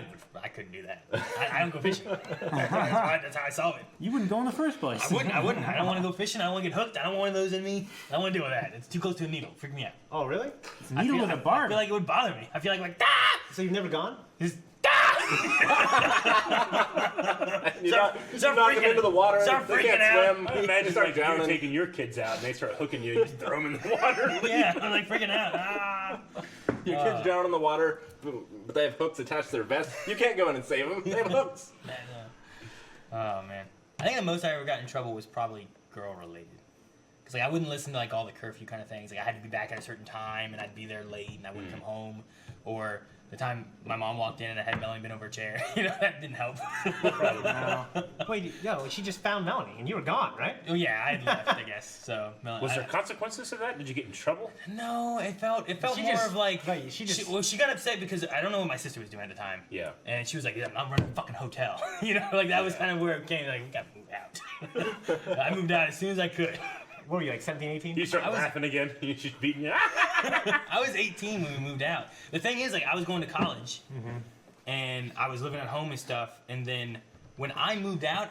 couldn't do that. I don't go fishing. That's how I solve it. You wouldn't go in the first place. I wouldn't. I don't want to go fishing. I don't want to get hooked. I don't want one of those in me. I don't want to deal with that. It's too close to a needle. Freak me out. Oh, really? It's a needle with a I barb. feel like it would bother me. I feel like ah! So you've never gone? Just You Start knock him freaking- into the water. start They freaking can't out. swim. I imagine start like you're drowning. taking your kids out, and they start hooking you, you just throw them in the water. And leave. yeah, I'm like freaking out. Ah. Your kids drown in the water, but they have hooks attached to their vest. You can't go in and save them. They have hooks. Oh man, I think the most I ever got in trouble was probably girl related. Cause like I wouldn't listen to like all the curfew kind of things. Like I had to be back at a certain time, and I'd be there late, and I wouldn't come home. Or the time my mom walked in and I had Melanie been over a chair, that didn't help. No. Wait, no, she just found Melanie, and you were gone, right? Oh yeah, I had left, I guess. So Melanie, Was there consequences to that? Did you get in trouble? No, it felt She more just- of like right, she just- she got upset because I don't know what my sister was doing at the time. Yeah. And she was like, yeah, I'm running a fucking hotel. Like that was kind of where it came. Like, we got to move out. I moved out as soon as I could. What were you, like 17, 18? You start I was- laughing again. She's beating you. I was 18 when we moved out. The thing is, like, I was going to college, and I was living at home and stuff. And then when I moved out,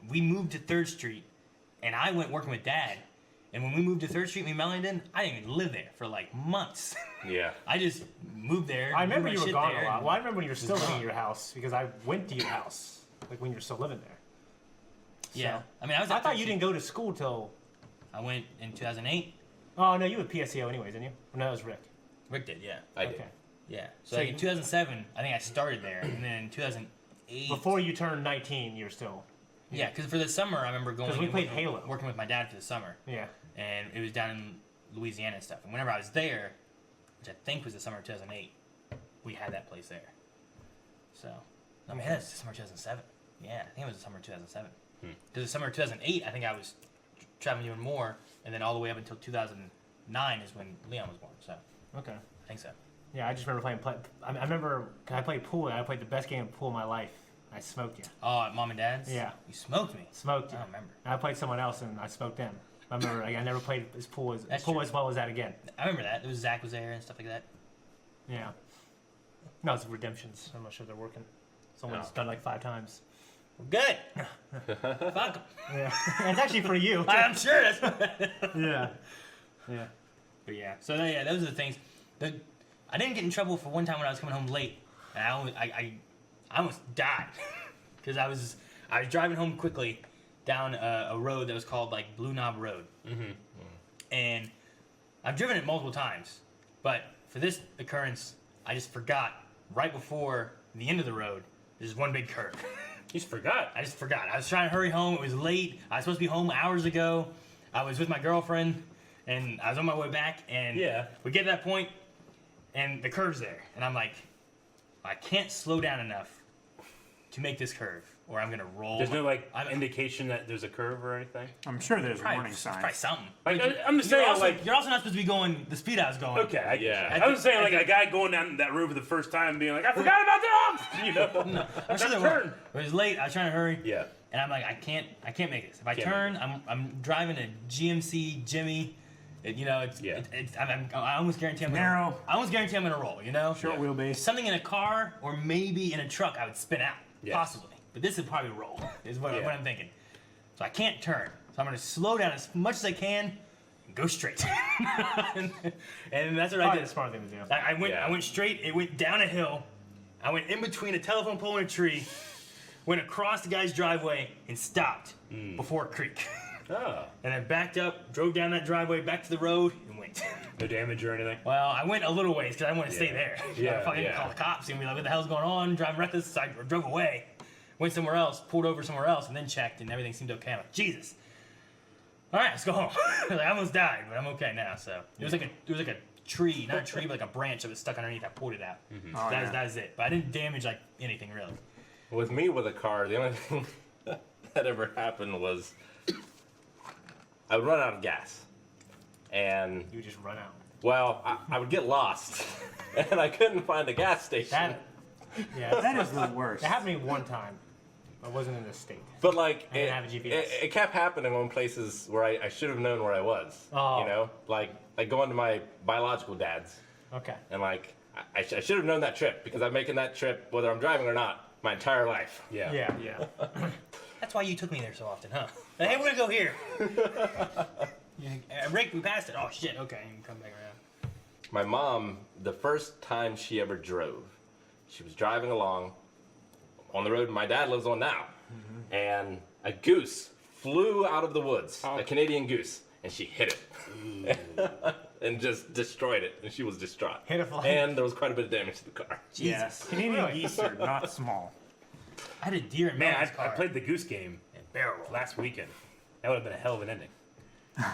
we moved to 3rd Street, and I went working with Dad. And when we moved to 3rd Street, me and Melanie did, I didn't even live there for like months. Yeah. I just moved there. I remember moved you my were shit gone there, a lot. and- Well, I remember when you were still living at your house, because I went to your house, like when you were still living there. Yeah. So- I mean, I was. I at thought 3rd you Street. didn't go to school till... I went in 2008. Oh, no, you were PSEO anyways, didn't you? No, that was Rick. Rick did, yeah. I did. Okay. Yeah. So So like you- in 2007, I think I started there, and then in 2008. Before you turned 19, you were still... Yeah, because for the summer, I remember going. 'Cause we and played working, Halo. working with my dad for the summer, Yeah. and it was down in Louisiana and stuff. And whenever I was there, which I think was the summer of 2008, we had that place there. So, I mean, that's summer 2007. Yeah, I think it was the summer 2007. Because the summer 2008, I think I was traveling even more, and then all the way up until 2009 is when Leon was born. So, Okay. I think so. Yeah, I just remember playing. I remember I played pool. And I played the best game of pool of my life. I smoked you. Oh, at Mom and Dad's? Yeah. You smoked me. Smoked I you. don't remember. And I played someone else, and I smoked them. I remember. I never played as pool That's true. as well as that again. I remember that. There was Zach was there and stuff like that. Yeah. No, it's redemptions. I'm not sure they're working. Someone's No. done like 5 times. Good. Fuck 'em. Yeah. And it's actually for you. I'm sure that's. Yeah. Yeah. But yeah, so yeah, those are the things. I didn't get in trouble for one time when I was coming home late, and I almost died because I was driving home quickly down a road that was called like Blue Knob Road, and I've driven it multiple times, but for this occurrence, I just forgot right before the end of the road. There's one big curve. You just forgot. I just forgot. I was trying to hurry home. It was late. I was supposed to be home hours ago. I was with my girlfriend, and I was on my way back, and we get to that point, and the curve's there. And I'm like, I can't slow down enough to make this curve, or I'm going to roll. There's no indication that there's a curve or anything. I'm sure there's probably, warning probably signs. something. Like, I'm just saying, You're also not supposed to be going the speed I was going. Okay, I Yeah. I was saying like a guy going down that road for the first time, being like, I forgot about that. You know, No, I'm sure there turn. were. It was late. I was trying to hurry. Yeah. And I'm like, I can't make this. If I Can't turn, I'm driving a GMC Jimmy. I almost guarantee I'm Narrow. I almost guarantee I'm gonna roll. You know, Short wheelbase. something in a car or maybe in a truck, I would spin out Yes. possibly. But this would probably roll. Is what Yeah. I'm thinking. So I can't turn. So I'm gonna slow down as much as I can, and go straight. and that's what I Probably did. the smart thing to do. I went straight. It went down a hill. I went in between a telephone pole and a tree. Went across the guy's driveway and stopped before a creek. Oh, And then backed up, drove down that driveway back to the road, and went. no damage or anything. Well, I went a little ways because I want to stay Yeah. there. Yeah, I fucking yeah. call the cops and be like, what the hell's going on? Driving reckless. So I drove away, went somewhere else, pulled over somewhere else, and then checked, and everything seemed okay. I'm like, Jesus. All right, let's go home. Like, I almost died, but I'm okay now. So it was like a tree, not a tree, but like a branch that was stuck underneath. I pulled it out. Oh, That yeah. was it. But I didn't damage like anything really. With me with a car, the only thing that ever happened was I would run out of gas. And, You just run out. well, I would get lost. And I couldn't find a gas station. That is the worst. It happened to me one time. I wasn't in this state. But like, I didn't have a GPS. it kept happening on places where I should have known where I was. Oh. You know? Like going to my biological dad's. Okay. And like, I should have known that trip because I'm making that trip, whether I'm driving or not, my entire life. Yeah. Yeah. That's why you took me there so often, huh? Like, hey, we're gonna go here. Rick, we passed it. Oh shit. Okay, you can come back around. My mom, the first time she ever drove, she was driving along on the road my dad lives on now, and a goose flew out of the woods, a Canadian goose, and she hit it and just destroyed it, and she was distraught. Hit a fly. And there was quite a bit of damage to the car. Yes. Canadian geese are not small. I had a deer in Man, Mel's I car. played the goose game and barrel roll. last weekend. That would have been a hell of an ending.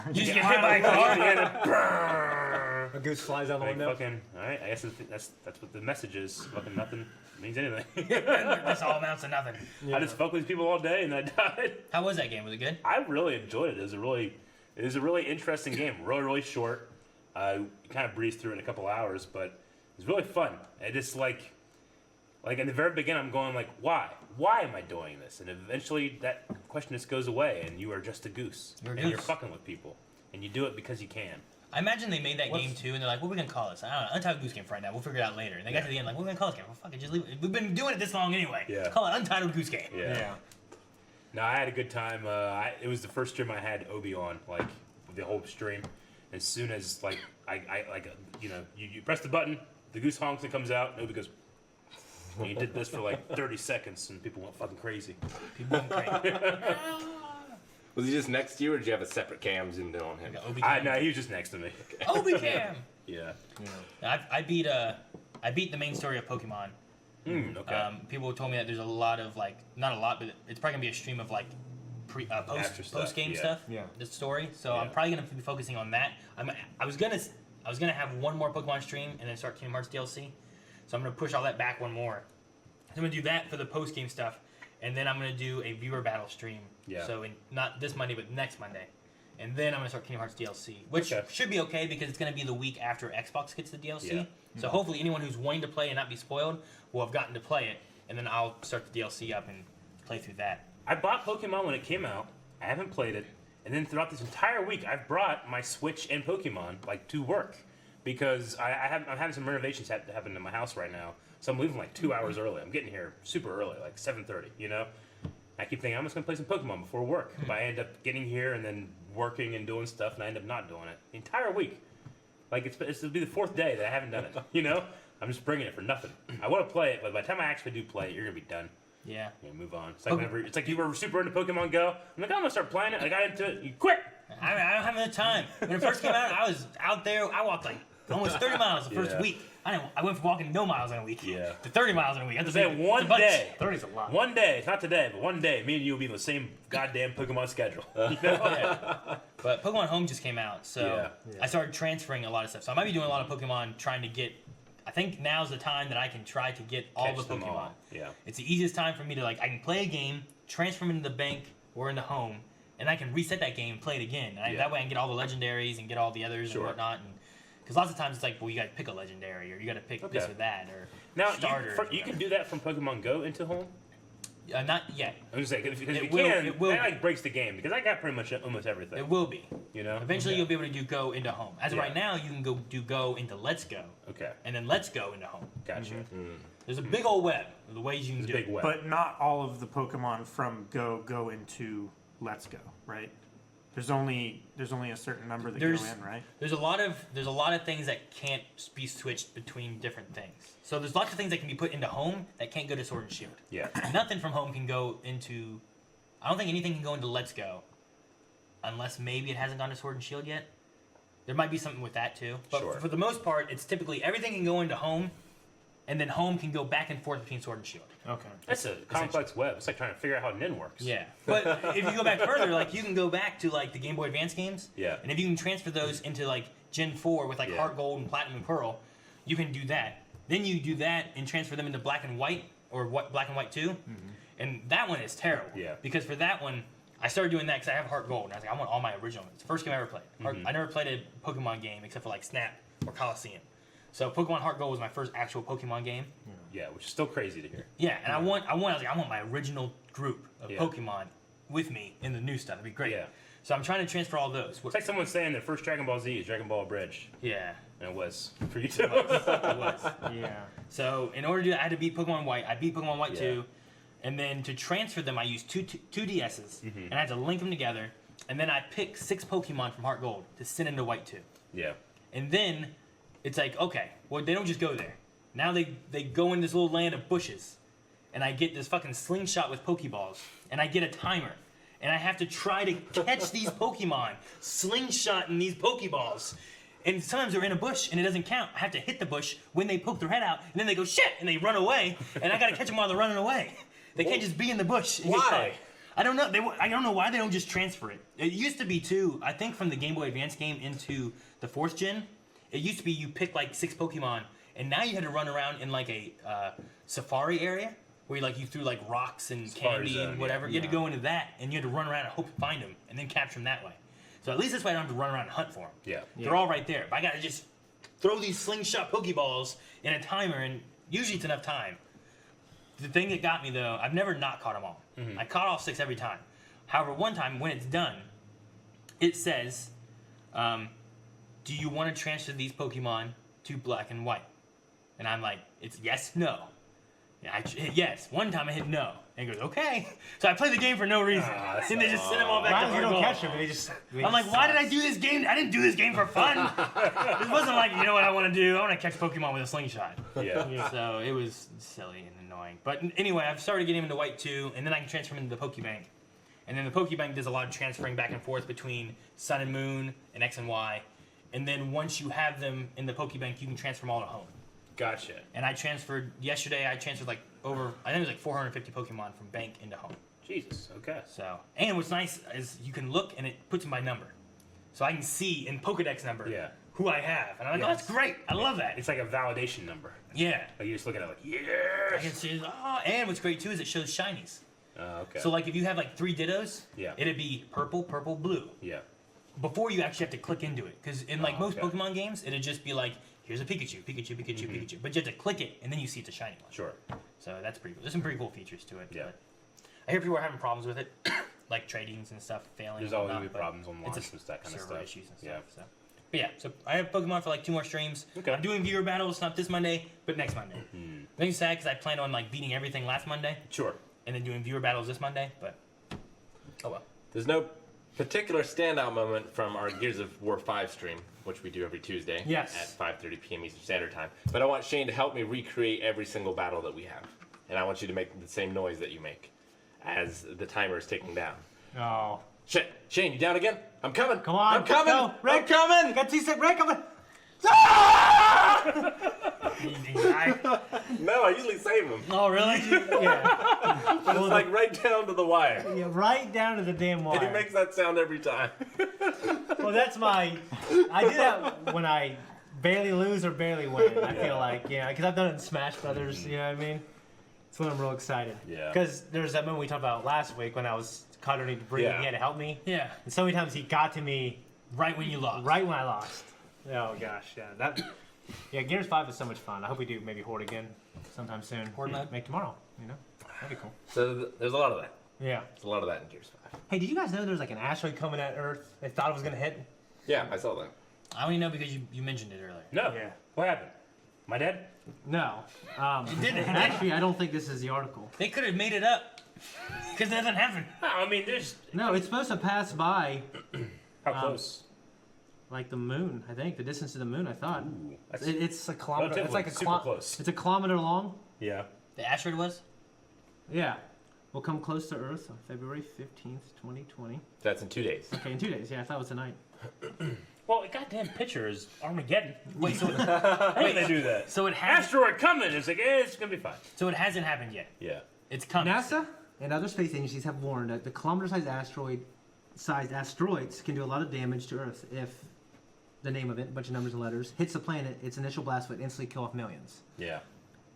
You just get hit by a car. Yeah, A goose flies out the like window. fucking. All right, I guess that's what the message is. Fucking nothing means anything. This all amounts to nothing. I just fucked with these people all day and I died. How was that game? Was it good? I really enjoyed it. It was a really interesting game. Really short. I kind of breezed through it in a couple hours, but it was really fun. It just like in the very beginning, I'm going like, why? Why am I doing this? And eventually, that question just goes away, and you are just a goose. You're a and you're goose. fucking with people, and you do it because you can. I imagine they made that game too, and they're like, "What are we gonna call this? I don't know. Untitled Goose Game for right now. We'll figure it out later." And they got to the end, like, "What are we gonna call this game? Well, fuck it, just leave it. We've been doing it this long anyway. Yeah. Call it Untitled Goose Game." Yeah. No, I had a good time. It was the first stream I had Obi on, like the whole stream. As soon as like you press the button, the goose honks, it comes out, and Obi goes. And you did this for like 30 seconds, and people went fucking crazy. People went crazy. Was he just next to you, or did you have a separate cam zoomed in on him? Obi No, he was just next to me. Obi Cam. Yeah. I beat the main story of Pokemon. Okay. People told me that there's a lot of like, not a lot, but it's probably gonna be a stream of like After stuff, post game yeah. stuff. Yeah. The story. So I'm Yeah. probably gonna be focusing on that. I was gonna have one more Pokemon stream and then start Kingdom Hearts DLC. So I'm gonna push all that back one more. So I'm gonna do that for the post game stuff, and then I'm gonna do a viewer battle stream. Yeah. So not this Monday, but next Monday, and then I'm gonna start Kingdom Hearts DLC, which Okay. should be okay because it's gonna be the week after Xbox gets the DLC. Yeah. So hopefully anyone who's wanting to play and not be spoiled will have gotten to play it, and then I'll start the DLC up and play through that. I bought Pokemon when it came out. I haven't played it, and then throughout this entire week, I've brought my Switch and Pokemon like to work because I'm having some renovations happen in my house right now. So I'm leaving like 2 hours early. I'm getting here super early, like 7:30. You know, I keep thinking I'm just gonna play some Pokemon before work, but I end up getting here and then working and doing stuff, and I end up not doing it the entire week. Like it'll be the 4th day that I haven't done it. You know, I'm just bringing it for nothing. I want to play it, but by the time I actually do play it, you're gonna be done. Yeah. Yeah, move on. It's like whenever it's like you were super into Pokemon Go. I'm like, I'm gonna start playing it. I got into it. You quit. I don't have enough time. When it first came out, I was out there. I walked like almost 30 miles the first Yeah. week. I went from walking no miles in a week Yeah. to 30 miles in a week. That's a Say big- one it's a bunch. day. 30's a lot. One day, not today, but one day, me and you will be in the same goddamn Pokemon schedule. You know? Yeah. But Pokemon Home just came out, so Yeah. I started transferring a lot of stuff. So I might be doing a lot of Pokemon, trying to get. I think now's the time that I can try to get all Catch the them Pokemon. all. Yeah. It's the easiest time for me to I can play a game, transfer them into the bank or into Home, and I can reset that game and play it again. And Yeah. that way I can get all the legendaries and get all the others Sure. and whatnot. Because lots of times it's like, well, you got to pick a legendary or you got to pick this Okay. or that or Now, starters. you can do that from Pokemon Go into Home? Not yet. I'm just saying, because if you It will- can, it will that be. like breaks the game, because I got pretty much almost everything. It will be. You know? Eventually you'll be able to do Go into Home. As of Yeah. right now, you can do Go into Let's Go, Okay, and then Let's Go into Home. gotcha. There's a big old web of the ways you can It's a do big it. web. But not all of the Pokemon from go into Let's Go, right? There's only a certain number that There's- go in, right? There's a lot of things that can't be switched between different things. So there's lots of things that can be put into Home that can't go to Sword and Shield. Yeah. Nothing from Home can go into. I don't think anything can go into Let's Go, unless maybe it hasn't gone to Sword and Shield yet. There might be something with that too. But Sure. for the most part, it's typically everything can go into Home, and then Home can go back and forth between Sword and Shield. Okay. That's a complex web. It's like trying to figure out how Nin works. Yeah, but if you go back further, you can go back to the Game Boy Advance games. Yeah. And if you can transfer those into Gen 4 with Yeah. Heart Gold and Platinum and Pearl, you can do that. Then you do that and transfer them into Black and White or Black and White 2, and that one is terrible. Yeah. Because for that one, I started doing that because I have Heart Gold, and I was like, I want all my original. It's the first game I ever played. I never played a Pokemon game except for Snap or Coliseum. So Pokemon Heart Gold was my first actual Pokemon game. Yeah, which is still crazy to hear. Yeah, and I was like, I want my original group of Yeah. Pokemon with me in the new stuff. It'd be great. Yeah. So I'm trying to transfer all those. It's like someone saying their first Dragon Ball Z is Dragon Ball Bridge. Yeah, And it was for you too. it was. Yeah. So in order to do that, I had to beat Pokemon White. I beat Pokemon White Yeah. 2, and then to transfer them, I used two DSs, Mm-hmm. and I had to link them together. And then I picked 6 Pokemon from Heart Gold to send into White 2. Yeah. And then it's like, okay, well, they don't just go there. Now they go in this little land of bushes. And I get this fucking slingshot with Pokeballs. And I get a timer. And I have to try to catch these Pokemon, slingshotting these Pokeballs. And sometimes they're in a bush and it doesn't count. I have to hit the bush when they poke their head out. And then they go, shit! And they run away. And I gotta catch them while they're running away. They can't just be in the bush. And get Why? caught. I don't know. I don't know why they don't just transfer it. It used to be too. I think from the Game Boy Advance game into the 4th gen, it used to be you pick 6 Pokemon, and now you had to run around in a safari area where you threw rocks and Safari candy zone, and whatever. You had to go into that, and you had to run around and hope to find them, and then capture them that way. So at least this way I don't have to run around and hunt for them. Yeah. They're all right there. But I gotta just throw these slingshot Pokeballs in a timer, and usually it's enough time. The thing that got me though, I've never not caught them all. I caught all 6 every time. However, one time when it's done, it says, do you want to transfer these Pokemon to Black and White? And I'm like, it's yes, no. Yeah, I hit yes. One time I hit no. And it goes, okay. So I play the game for no reason. that Then they just send them all back Why to you Heart don't Gold. catch them? They just. I'm like, why did I do this game? I didn't do this game for fun. It wasn't like, you know what I want to do? I want to catch Pokemon with a slingshot. Yeah. So it was silly and annoying. But anyway, I've started getting into White 2, and then I can transfer them into the Pokebank. And then the Pokebank does a lot of transferring back and forth between Sun and Moon and X and Y. And then once you have them in the Pokebank, you can transfer them all to Home. Gotcha. And yesterday I transferred over, I think it was 450 Pokemon from Bank into Home. Jesus. Okay. So, and what's nice is you can look and it puts them by number. So I can see in Pokedex number Yeah. who I have, and I'm like, oh, that's great. I love that. It's like a validation number. Yeah. Like you just look at it like, I yes. can see, oh, and what's great too is it shows shinies. Okay. So like if you have like 3 Dittos, Yeah. it'd be purple, purple, blue. Yeah. Before you actually have to click into it, because in like most okay. Pokemon games, it'd just be like, here's a Pikachu, Pikachu, Pikachu, Pikachu, but you have to click it, and then you see it's a shiny one. Sure. So that's pretty cool. There's some pretty cool features to it. Yeah. But I hear people are having problems with it, like tradings and stuff failing. There's and always whatnot, gonna be but problems on launch it's and that kind of server stuff. issues and Yeah. stuff. So. But yeah, so I have Pokemon for like 2 more streams. Okay. I'm doing viewer battles, not this Monday, but next Monday. I'm getting sad because I planned on like beating everything last Monday, Sure. and then doing viewer battles this Monday, but oh well. There's no particular standout moment from our Gears of War 5 stream, which we do every Tuesday Yes. at 5:30 p.m. Eastern Standard Time. But I want Shane to help me recreate every single battle that we have. And I want you to make the same noise that you make as the timer is ticking down. Oh. Shit. Shane, you down again? I'm coming. Come on. I'm coming. Go. I'm Rick. coming. Got T-Stick. Rick, coming. No, I usually save him. Oh really? Yeah. But it's like right down to the wire. Yeah, right down to the damn wire. And he makes that sound every time. Well, that's my. I do that when I barely lose or barely win. I feel like, yeah, because I've done it in Smash Brothers. You know what I mean? It's when I'm real excited. Yeah. Because there's that moment we talked about last week when I was caught underneath debris Yeah. and he had to help me. Yeah. And so many times he got to me Right when you lost. right when I lost. Oh gosh, yeah. That. Yeah, Gears 5 is so much fun. I hope we do maybe Horde again sometime soon. Horde mode? Make tomorrow. You know, that'd be cool. So there's a lot of that. Yeah. There's a lot of that in Gears 5. Hey, did you guys know there's like an asteroid coming at Earth? They thought it was gonna hit. Yeah, I saw that. I only know because you mentioned it earlier. No. Yeah. What happened? My dad? No. It didn't. Actually, I don't think this is the article. They could have made it up. Because it doesn't happen. No, I mean, there's No, it's supposed to pass by how close? like the moon. I think the distance to the moon. I thought That's it's a kilometer. It's relatively like a super close. It's a kilometer long. Yeah. The asteroid was? Yeah. We'll come close to Earth on February 15th, 2020. That's in 2 days. Okay, in 2 days. Yeah, I thought it was tonight. Well, the goddamn picture is Armageddon. Wait, so How can they do that? so it has Asteroid coming. It's like, it's gonna be fine. so it hasn't happened yet. Yeah. It's coming. NASA and other space agencies have warned that the kilometer-sized asteroids can do a lot of damage to Earth if the name of it, a bunch of numbers and letters, hits the planet. Its initial blast would instantly kill off millions. Yeah.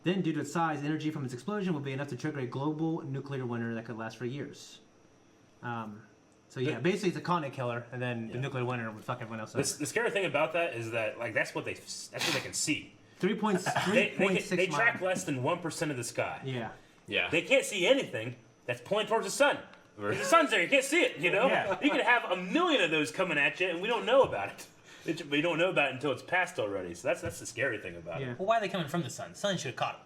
Then, due to its size, energy from its explosion will be enough to trigger a global nuclear winter that could last for years. So yeah, basically it's a continent killer, and then the nuclear winter would fuck everyone else up. The scary thing about that is that like that's what they can see. 3.6 They track miles. less than 1% of the sky. Yeah. Yeah. They can't see anything that's pointing towards the sun. If the sun's there, you can't see it. You know. Yeah. You can have a million of those coming at you, and we don't know about it. We don't know about it until it's passed already. So that's the scary thing about Yeah. it. Well, why are they coming from the sun? The sun should have caught them.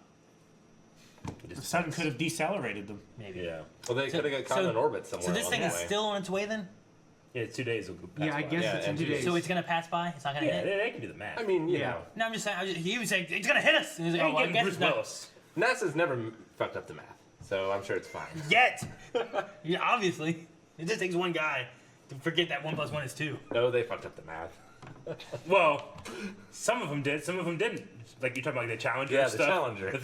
The sun could have decelerated them. Maybe. Yeah. Well, they could have got caught in orbit somewhere. So this along thing the is way. still on its way then? Yeah, 2 days will go past Yeah, I by. guess Yeah, it's in and 2 days. So it's gonna pass by? It's not gonna Yeah, hit? they can do the math. I mean, you Yeah. know, No, I'm just saying. He was saying it's gonna hit us. And he's like, They oh, ain't well, I getting guess Bruce it's not Willis. NASA's never fucked up the math, so I'm sure it's fine. yet. Yeah, obviously, it just takes one guy to forget that 1 + 1 is 2. No, they fucked up the math. Well, some of them did, some of them didn't. Like you're talking about like the Challenger Yeah, and the stuff. Challenger. The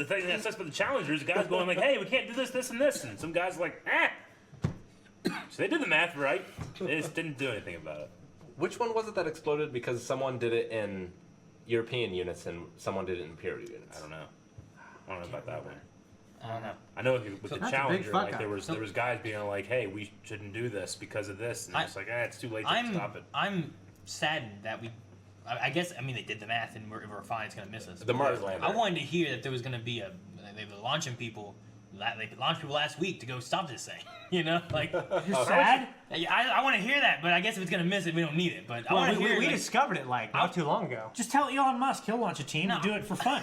thing that sucks about the Challenger is the guys going like, hey, we can't do this, this, and this. And some guys are like, So they did the math right. They just didn't do anything about it. Which one was it that exploded because someone did it in European units and someone did it in Imperial units? I don't know. I don't know about that one. I don't know. I know with the that's a big Challenger, fuck like up. there was guys being like, hey, we shouldn't do this because of this. And it's like, it's too late to stop it. I'm saddened that I guess, I mean, they did the math and we're fine, it's going to miss us. The Mars lander. I wanted to hear that there was going to be they were launching people. They launched people last week to go stop this thing. You know? Like, You're sad? I want to hear that, but I guess if it's going to miss it, we don't need it. But I Well, want to hear we like, discovered it like not too long ago. Just tell Elon Musk he'll launch a team No. and do it for fun.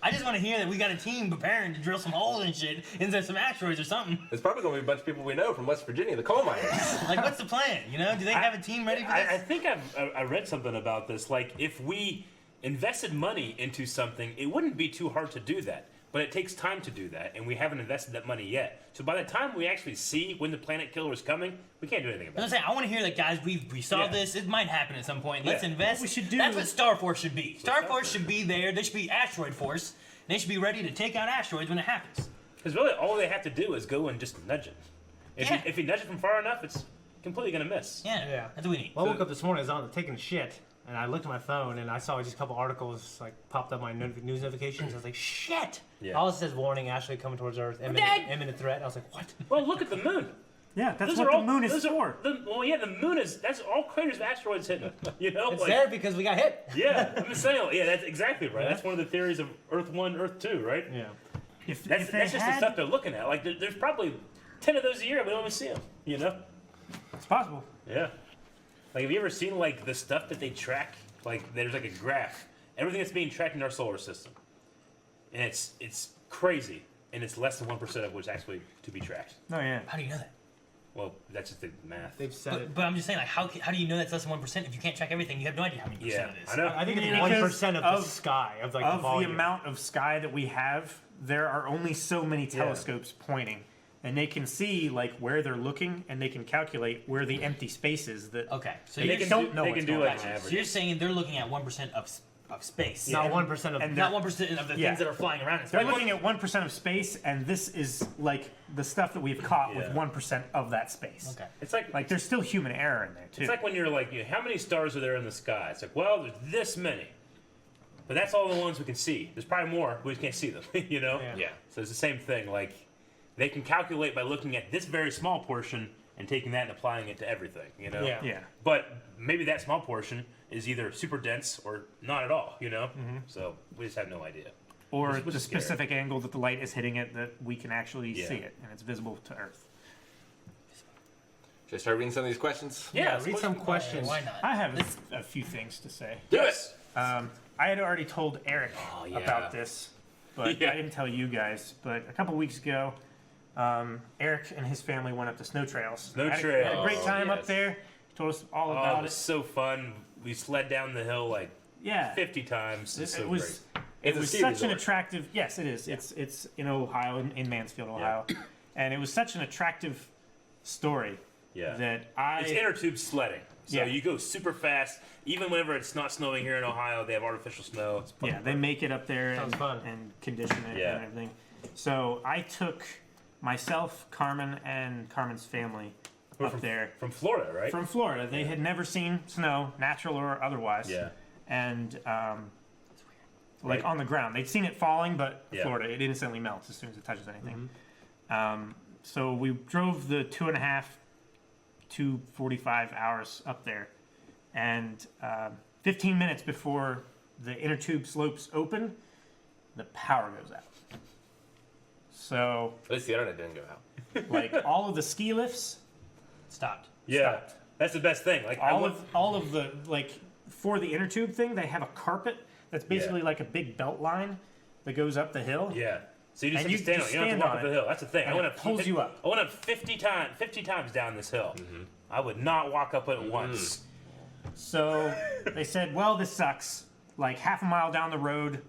I just want to hear that we got a team preparing to drill some holes and shit into some asteroids or something. There's probably going to be a bunch of people we know from West Virginia, the coal miners. Like, what's the plan? You know? Do they have a team ready for this? I think I read something about this. Like, if we invested money into something, it wouldn't be too hard to do that. But it takes time to do that, and we haven't invested that money yet. So by the time we actually see when the planet killer is coming, we can't do anything I'm about it. saying, I want to hear that, guys. We saw Yeah. this. It might happen at some point. Let's Yeah. invest. What we should do- That's what Star Force should be. Star Force should be there. They should be Asteroid Force. They should be ready to take out asteroids when it happens. Because really, all they have to do is go and just nudge it. Yeah. If you nudge it from far enough, it's completely going to miss. Yeah. Yeah. That's what we need. Well, I woke up this morning, I was on taking a shit, and I looked at my phone, and I saw just a couple articles like popped up my news notifications. I was like, shit! Yeah. All it says warning, asteroid coming towards Earth, imminent threat. I was like, what? Well, look at the moon. Yeah, that's Those what are the all, moon is those are- for. the moon is, that's all craters of asteroids hitting. You know? It's there because we got hit. Yeah, I'm just saying, yeah, that's exactly right. That's one of the theories of Earth 1, Earth 2, right? Yeah. If That's they just the had, stuff they're looking at. Like, there's probably 10 of those a year, we don't even see them, you know? it's possible. Yeah. Like, have you ever seen, like, the stuff that they track? Like, there's, like, a graph. Everything that's being tracked in our solar system. And it's crazy. And it's less than 1% of what's actually to be tracked. Oh yeah. How do you know that? Well, that's just the math. They've said it. But I'm just saying, like, how do you know that's less than 1%? If you can't track everything, you have no idea how many percent Yeah, it is. I know. I think it's Because 1% of the of- sky of like Of the the volume. amount of sky that we have, there are only so many telescopes pointing, and they can see like where they're looking, and they can calculate where the empty space is. That Okay, so And you're, they can don't do, know they what's can do going like on. an so average. you're saying they're looking at 1% of space, Not and- 1% of and not 1% of the Yeah. things that are flying around in they're space. looking at 1% of space, and this is like the stuff that we've caught with Yeah. 1% of that space. Okay. It's like Like there's still human error in there too. It's like when you're like, how many stars are there in the sky? It's like, well, there's this many. But that's all the ones we can see. There's probably more, we just can't see them, you know? Yeah. Yeah. So it's the same thing. Like, they can calculate by looking at this very small portion and taking that and applying it to everything, you know? Yeah. yeah. But maybe that small portion is either super dense or not at all, you know? Mm-hmm. So we just have no idea. Or Which the is scary. specific angle that the light is hitting it, that we can actually Yeah. see it, and it's visible to Earth. Should I start reading some of these questions? Yeah, read some questions. Why not? I have a few things to say. Do it! I had already told Eric yeah. about this, but Yeah. I didn't tell you guys. But a couple weeks ago, Eric and his family went up to snow trails. Snow Had a trails. great time Yes. up there. He told us all Oh, about it was it. so fun. We sled down the hill like Yeah. 50 times. It's It so was. great. It It's a was ski such an resort. attractive. Yes, it is. It's in Ohio, in Mansfield, Ohio, and it was such an attractive story Yeah. that It's inner tube sledding. So Yeah. you go super fast. Even whenever it's not snowing here in Ohio, they have artificial snow. It's Yeah, they make it up there Sounds and, fun. and condition it Yeah. and everything. So I took myself, Carmen, and Carmen's family We're up there from Florida, right? from Florida. They had never seen snow, natural or otherwise. Yeah. And like Right. on the ground, they'd seen it falling, but Yeah. Florida, it instantly melts as soon as it touches anything. So we drove the 2.5 to 45 hours up there, and 15 minutes before the inner tube slopes open, the power goes out. So, At least the internet didn't go out. like all of the ski lifts, Stopped. Yeah. Stopped. That's the best thing. Like all of the like for the inner tube thing, they have a carpet that's basically like a big belt line that goes up the hill. Yeah. So you just And have to stand on it. You don't have to walk up the hill. That's the thing. and I went it up pulls you up. I went up 50 times down this hill. I would not walk up it once. So they said, well, this sucks. Like half a mile down the road,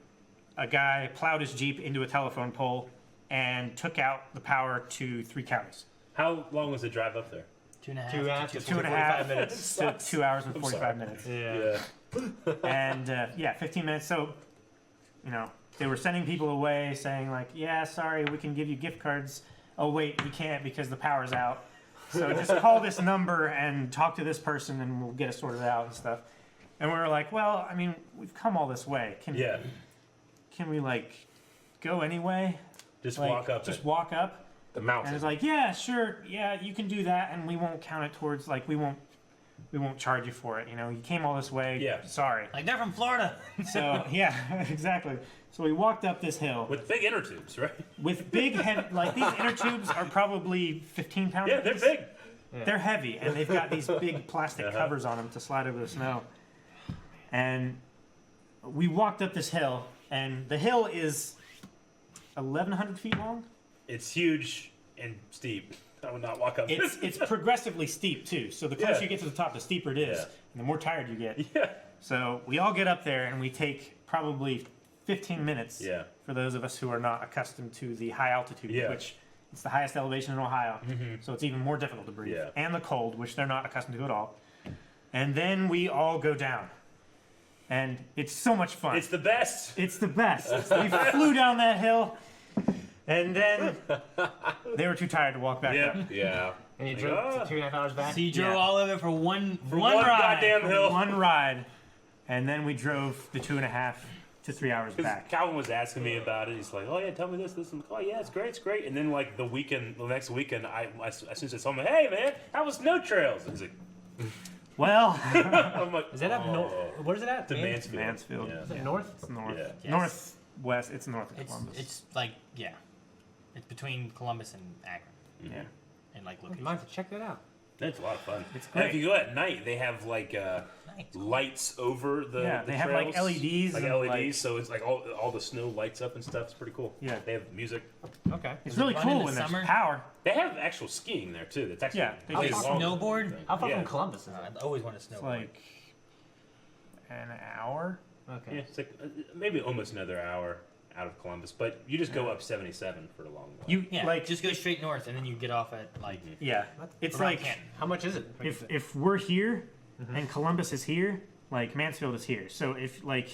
a guy plowed his Jeep into a telephone pole and took out the power to 3 counties. How long was the drive up there? 2.5 2.5 to 2.5 minutes. to 2 hours and 45 sorry. minutes. Yeah. And 15 minutes. So, you know, they were sending people away saying like, yeah, sorry, we can give you gift cards. Oh, wait, we can't because the power's out. So just call this number and talk to this person and we'll get it sorted out and stuff. And we were like, well, I mean, we've come all this way. Can we like go anyway? Just Like, walk up Just it. walk up. The And mountain. it's like, yeah, sure, yeah, you can do that, and we won't count it towards like we won't charge you for it. You know, you came all this way. Yeah. Sorry. Like they're from Florida. So yeah, exactly. So we walked up this hill With big inner tubes, right? with big heavy, like these inner tubes are probably 15 pounds. Yeah, they're apiece. big. They're heavy, and they've got these big plastic covers on them to slide over the snow. And we walked up this hill, and the hill is 1,100 feet long. It's huge and steep. I would not walk up It's progressively steep too. So the closer Yeah. you get to the top, the steeper it is, Yeah. and the more tired you get. Yeah. So we all get up there, and we take probably 15 minutes. Yeah. For those of us who are not accustomed to the high altitude, Yeah. which it's the highest elevation in Ohio, so it's even more difficult to breathe, Yeah. and the cold, which they're not accustomed to at all. And then we all go down, and it's so much fun. It's the best. It's the best. We flew down that hill, and then they were too tired to walk back Yeah. up. Yeah. And you Like, drove ah. to 2.5 hours back. So you drove Yeah. all of it for one one ride. goddamn hill. One ride. and then we drove the 2.5 to 3 hours back. Calvin was asking me about it. He's like, "Oh yeah, tell me this." I'm like, "Oh yeah, it's great." And then like the next weekend, as soon as I saw him, "Hey man, how was snow trails?" And he's like, Well, "I'm like, Is that up north? Where is it at? to Mansfield." Mansfield. Yeah. Is it north? It's north. Yeah. Yes. Northwest. It's north of It's Columbus. it's like it's between Columbus and Akron, yeah. and like I location. might have to check that out. It's a lot of fun. It's And great. if you go at night, they have like Nice. lights over the Yeah, the they have, like, trails. LEDs like and, LEDs, like- so it's like all the snow lights up and stuff. It's pretty cool. Yeah. They have music. Okay. It's Is it really fun in cool the when there's summer? power. They have actual skiing there too. That's actually Yeah, they way do. longer. Snowboard? How far Yeah. from Columbus is it? I always want to snowboard. It's like an hour. Okay. Yeah, it's like maybe almost another hour out of Columbus, but you just go up 77 for the long way. You Yeah, like just go straight north, and then you get off at like yeah. It's around like Canton. How much is it? if we're here and Columbus is here, like Mansfield is here. So if like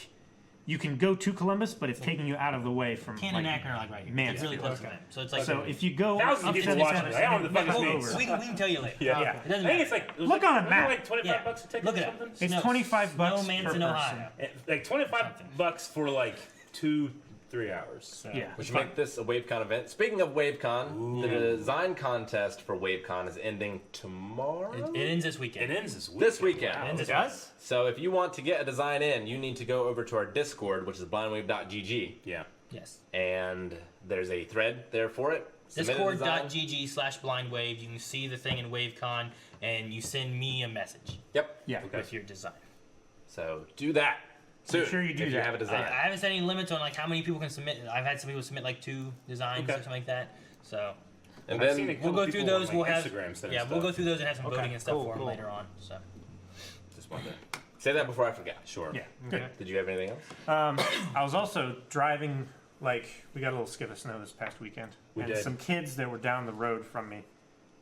you can go to Columbus, but it's taking you out of the way from Canton and like, Akron are like right here. Mansfield. It's really close to them. So it's like So if you go Thousands up of people 77, watching this. I don't know what the fuck Well, this means. we can tell you later. Yeah. Yeah. It doesn't I think matter. it's like Look on a wasn't it map. like 25 bucks a ticket Look or at something. it. It's Snow- 25 bucks Snow per Manson, person. Ohio. Like 25 Something. bucks for like 2-3 hours. So, Yeah. Which make this a WaveCon event. Speaking of WaveCon, the design contest for WaveCon is ending tomorrow. It ends this weekend. It ends this week. This weekend. It ends It this does? So if you want to get a design in, you need to go over to our Discord, which is blindwave.gg, Yeah. Yes. and there's a thread there for it. Submit a design. Discord.gg/blindwave. You can see the thing in WaveCon, and you send me a message Yep. Yeah. Okay. with your design. So do that soon. sure you do if you that. have a I design. haven't set any limits on like how many people can submit. I've had some people submit like 2 designs Okay. or something like that. So And I've seen then a we'll couple go through people those. on, We'll like, have Instagram sending we'll go stuff. through those and have some Okay, voting and stuff cool, for them cool. later on. So just wanted to say that before I forgot. Sure. Yeah. Good. Okay. Did you have anything else? I was also driving. Like we got a little skip of snow this past weekend, We and did. some kids that were down the road from me,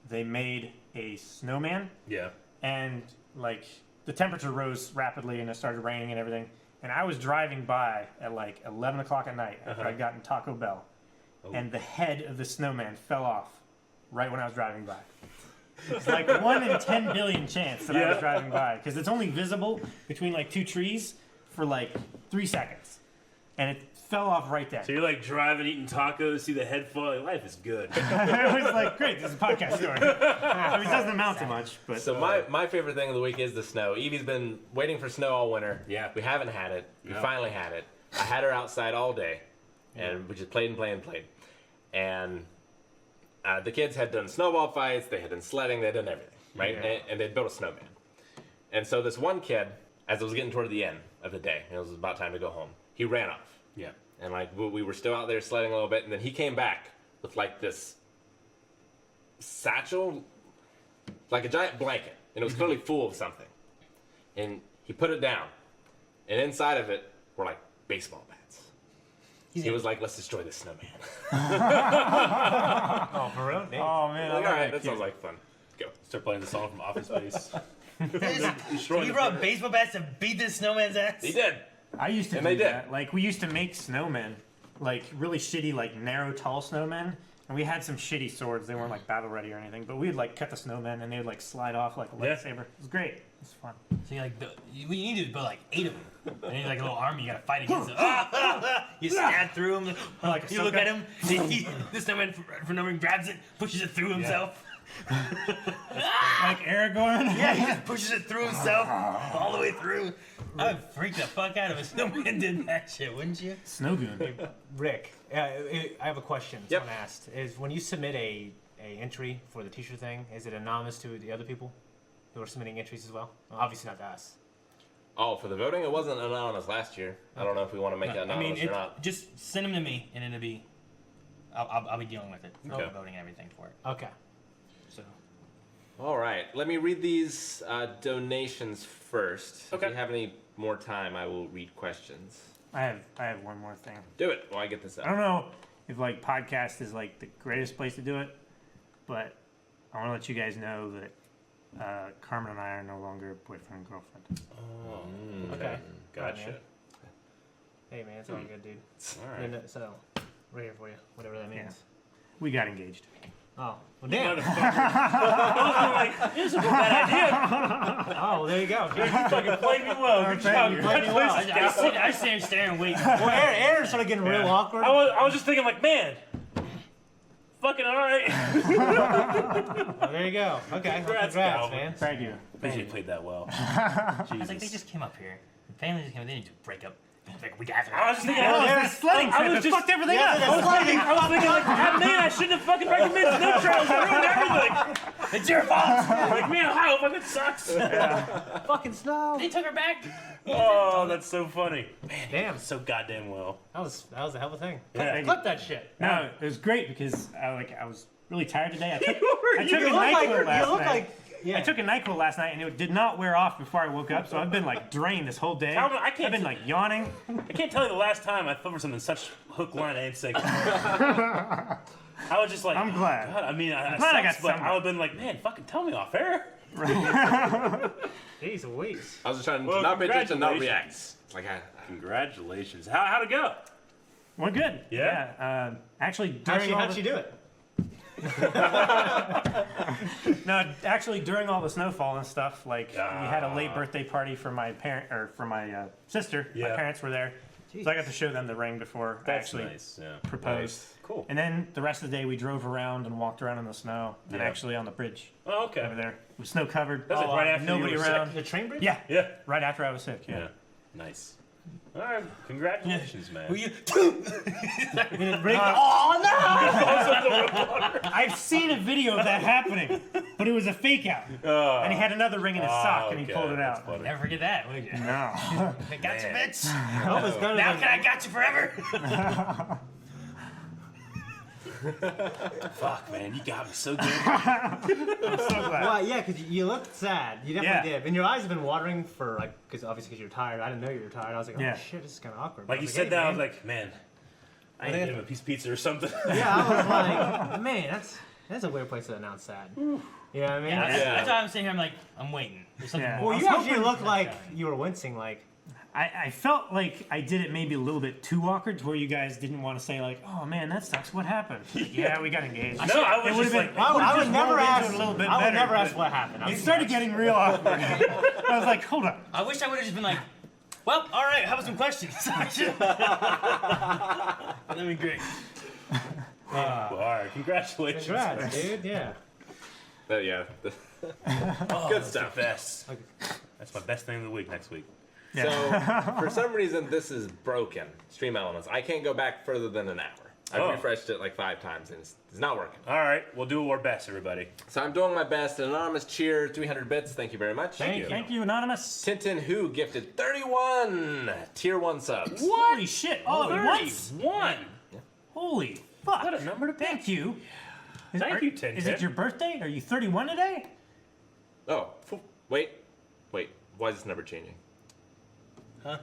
they made a snowman, Yeah. and like the temperature rose rapidly and it started raining and everything. And I was driving by at like 11 o'clock at night after I'd gotten Taco Bell, Oh. and the head of the snowman fell off right when I was driving by. It's like 1 in 10 billion chance that I was Yeah. driving by because it's only visible between like 2 trees for like 3 seconds, and it fell off right there. So you're like driving, eating tacos, see the head fall. Like, life is good. I was like, great, this is a podcast story. I mean, it doesn't amount to much, but So my favorite thing of the week is the snow. Evie's been waiting for snow all winter. Yeah. We haven't had it. We No. finally had it. I had her outside all day, and we just played and played and played. And the kids had done snowball fights. They had done sledding. They had done everything, right? Yeah. And they built a snowman. And so this one kid, as it was getting toward the end of the day, and it was about time to go home, he ran off. Yeah. And like we were still out there sledding a little bit, and then he came back with like this satchel, like a giant blanket, and it was clearly full of something. And he put it down, and inside of it were like baseball bats. He was like, "Let's destroy this snowman." Oh, for real? Nate? oh man, I Like, love all right, that that kid. sounds like fun. Go. Start playing the song from Office Space. So you brought baseball bats to beat this snowman's ass? He did. I used to And do they did. that. Like we used to make snowmen, like really shitty, like narrow, tall snowmen. And we had some shitty swords. They weren't like battle ready or anything. But we'd like cut the snowmen and they would like slide off like a Yeah. lightsaber. It was great. It was fun. So you like you need to build like 8 of them, and then like a little army. You gotta fight against them. You stab through him. Like You look at him. The snowman for no reason grabs it, pushes it through himself. Like Aragorn. Yeah, he just pushes it through himself all the way through. I would freak the fuck out if a snowman did that shit, wouldn't you? Snowgoon. Rick, I have a question. Yep. Someone asked: is when you submit a entry for the T-shirt thing, is it anonymous to the other people who are submitting entries as well? Obviously not to us. Oh, for the voting, it wasn't anonymous last year. I don't know if we want to make it I anonymous mean, or not. just send them to me, and it'll be. I'll be dealing with it. Okay. Voting and everything for it. Okay. So. All right, let me read these donations first. Okay. If you have any more time, I will read questions. I have one more thing. Do it while I get this I out. don't know if like podcast is like the greatest place to do it, but I want to let you guys know that Carmen and I are no longer boyfriend and girlfriend. Oh. Okay. Gotcha. man. Hey man, it's all good, dude. All right. And, so, we're here for you, whatever that means. We got engaged. Oh, well, damn. Motherfucker. I was like, this is a bad idea. Oh, well, there you go. You fucking played me well. Good job. you played me well. I stand here staring, waiting. Well, Aaron started getting real awkward. I was just thinking like, man, fucking all right. Oh, there you go. Okay, Congrats, congrats Calvin. man. Thank you. Man, you played that well. I was like, they just came up here. The family just came up. They need to break up. Like, we got I was just thinking, Oh, I it's the sledding trip. It fucked everything up. was thinking like, man, I shouldn't have fucking recommended snow trails. I ruined everything. It's your fault. Like, man, Ohio fucking sucks. Fucking snow. They took her back. Oh, that's so funny. Man, Damn, so goddamn well. that was a hell of a thing. Yeah. Clip that shit. No, it was great because I was really tired today. I took You a look like NyQuil last night. yeah. I took a NyQuil last night and it did not wear off before I woke up, so I've been like drained this whole day. Calvin, I can't- I've been like yawning. I can't tell you the last time I fell for something such hook, line, and sinker. I was just like, I'm glad. God, I mean, I glad I got sucks, but some. I would have been like, man, fucking tell me off air. Jeez Louise. I was just trying to Well, not pay attention, not congratulations. react. Like Congratulations. How'd it go? We're good. Yeah? Actually, during all How'd the, she do it? No, actually, during all the snowfall and stuff, like we had a late Ah. birthday party for my sister. My Yeah. parents were there, so I got to show them the ring before I That's actually nice. Yeah. proposed. Cool. And then the rest of the day, we drove around and walked around in the snow, and Yeah. actually on the bridge Oh, over okay. there. It was snow covered. That's like right after nobody you were around. The train bridge? Yeah, Yeah. right after I was sick. Yeah. Nice. All right. Congratulations, man. Were you? I've seen a video of that happening, but it was a fake out. And he had another ring in his sock, and he okay, pulled it that's out. funny. Never forget that, would you? No. I got you, bitch. I hope it's better Now than can I got you forever? Fuck, man, you got me so good. I'm so glad. Well, yeah, because you looked sad. You definitely Yeah. did. And your eyes have been watering for, like, because obviously because you're tired. I didn't know you were tired. I was like, oh Yeah. shit, this is kind of awkward. Like I you was said hey, that, I man. was like, man, I ain't think- give him a piece of pizza or something. Yeah, I was like, man, that's a weird place to announce sad. You know what I mean? Yeah, Yeah. that's why I'm sitting here. I'm like, I'm waiting. There's something Yeah. more. Well, I you was actually hoping- looked like you were wincing, like. I felt like I did it maybe a little bit too awkward to where you guys didn't want to say like, oh man, that sucks. What happened? Yeah, we got engaged. No, I It was would've just been- like, I would just never rolled into ask. it a little bit I would better, never but ask what happened. It started getting real awkward. I was like, hold up. I wish I would have just been like, well, all right, how about some questions? That'd be great. well, all right, congratulations. Congrats, dude. Yeah. yeah. Oh, Good that's stuff. The best. That's my best thing of the week next week. So for some reason this is broken. Stream Elements. I can't go back further than an hour. I've Oh. refreshed it like 5 times and it's not working. All right, we'll do our best, everybody. So I'm doing my best. An anonymous cheer, 300 bits. Thank you very much. Thank you, Anonymous. Tintin Who gifted 31 tier 1 subs. Holy shit. All at once? 31. Holy fuck. What a number to pick. Thank you. Thank you, Tintin. Is it your birthday? Are you 31 today? Oh, wait. Why is this number changing? Huh?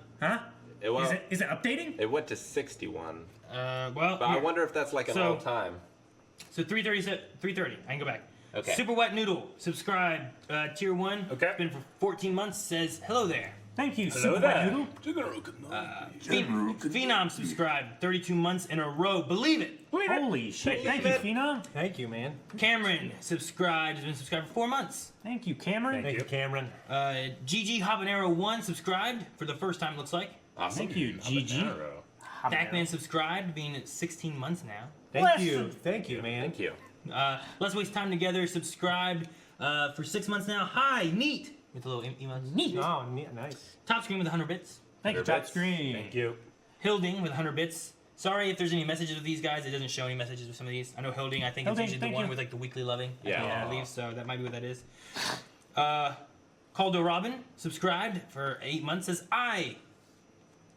It went, Is it updating? it went to 61. Well, But I here. wonder if that's like an So- all-time. So 330. 330. I can go back. Okay. Super Wet Noodle, subscribe, tier 1. Okay. Been for 14 months. Says hello there. Thank you, Hello Super there. Noodle. Phenom subscribed 32 months in a row. Believe it. Holy shit. Thank you, Phenom. Thank you, man. Cameron subscribed. Has been subscribed for 4 months. Thank you, Cameron. Thank you, Cameron. GG Habanero 1 subscribed for the first time. Looks like. Awesome. Thank you, GG. Pac-Man subscribed, being at 16 months now. Thank you. Thank you, man. Thank you. Let's waste time together. Subscribed for 6 months now. Hi, neat. With a little emoji. Neat. Oh, nice. Top screen with 100 bits. Thank you, 100 Top bits. Screen. Thank you. Hilding with 100 bits. Sorry if there's any messages with these guys. It doesn't show any messages with some of these. I know Hilding. I think Hilding, it's usually the thank one you. with like the weekly loving. Yeah. I believe so. That might be what that is. Caldo Robin subscribed for 8 months. Says I.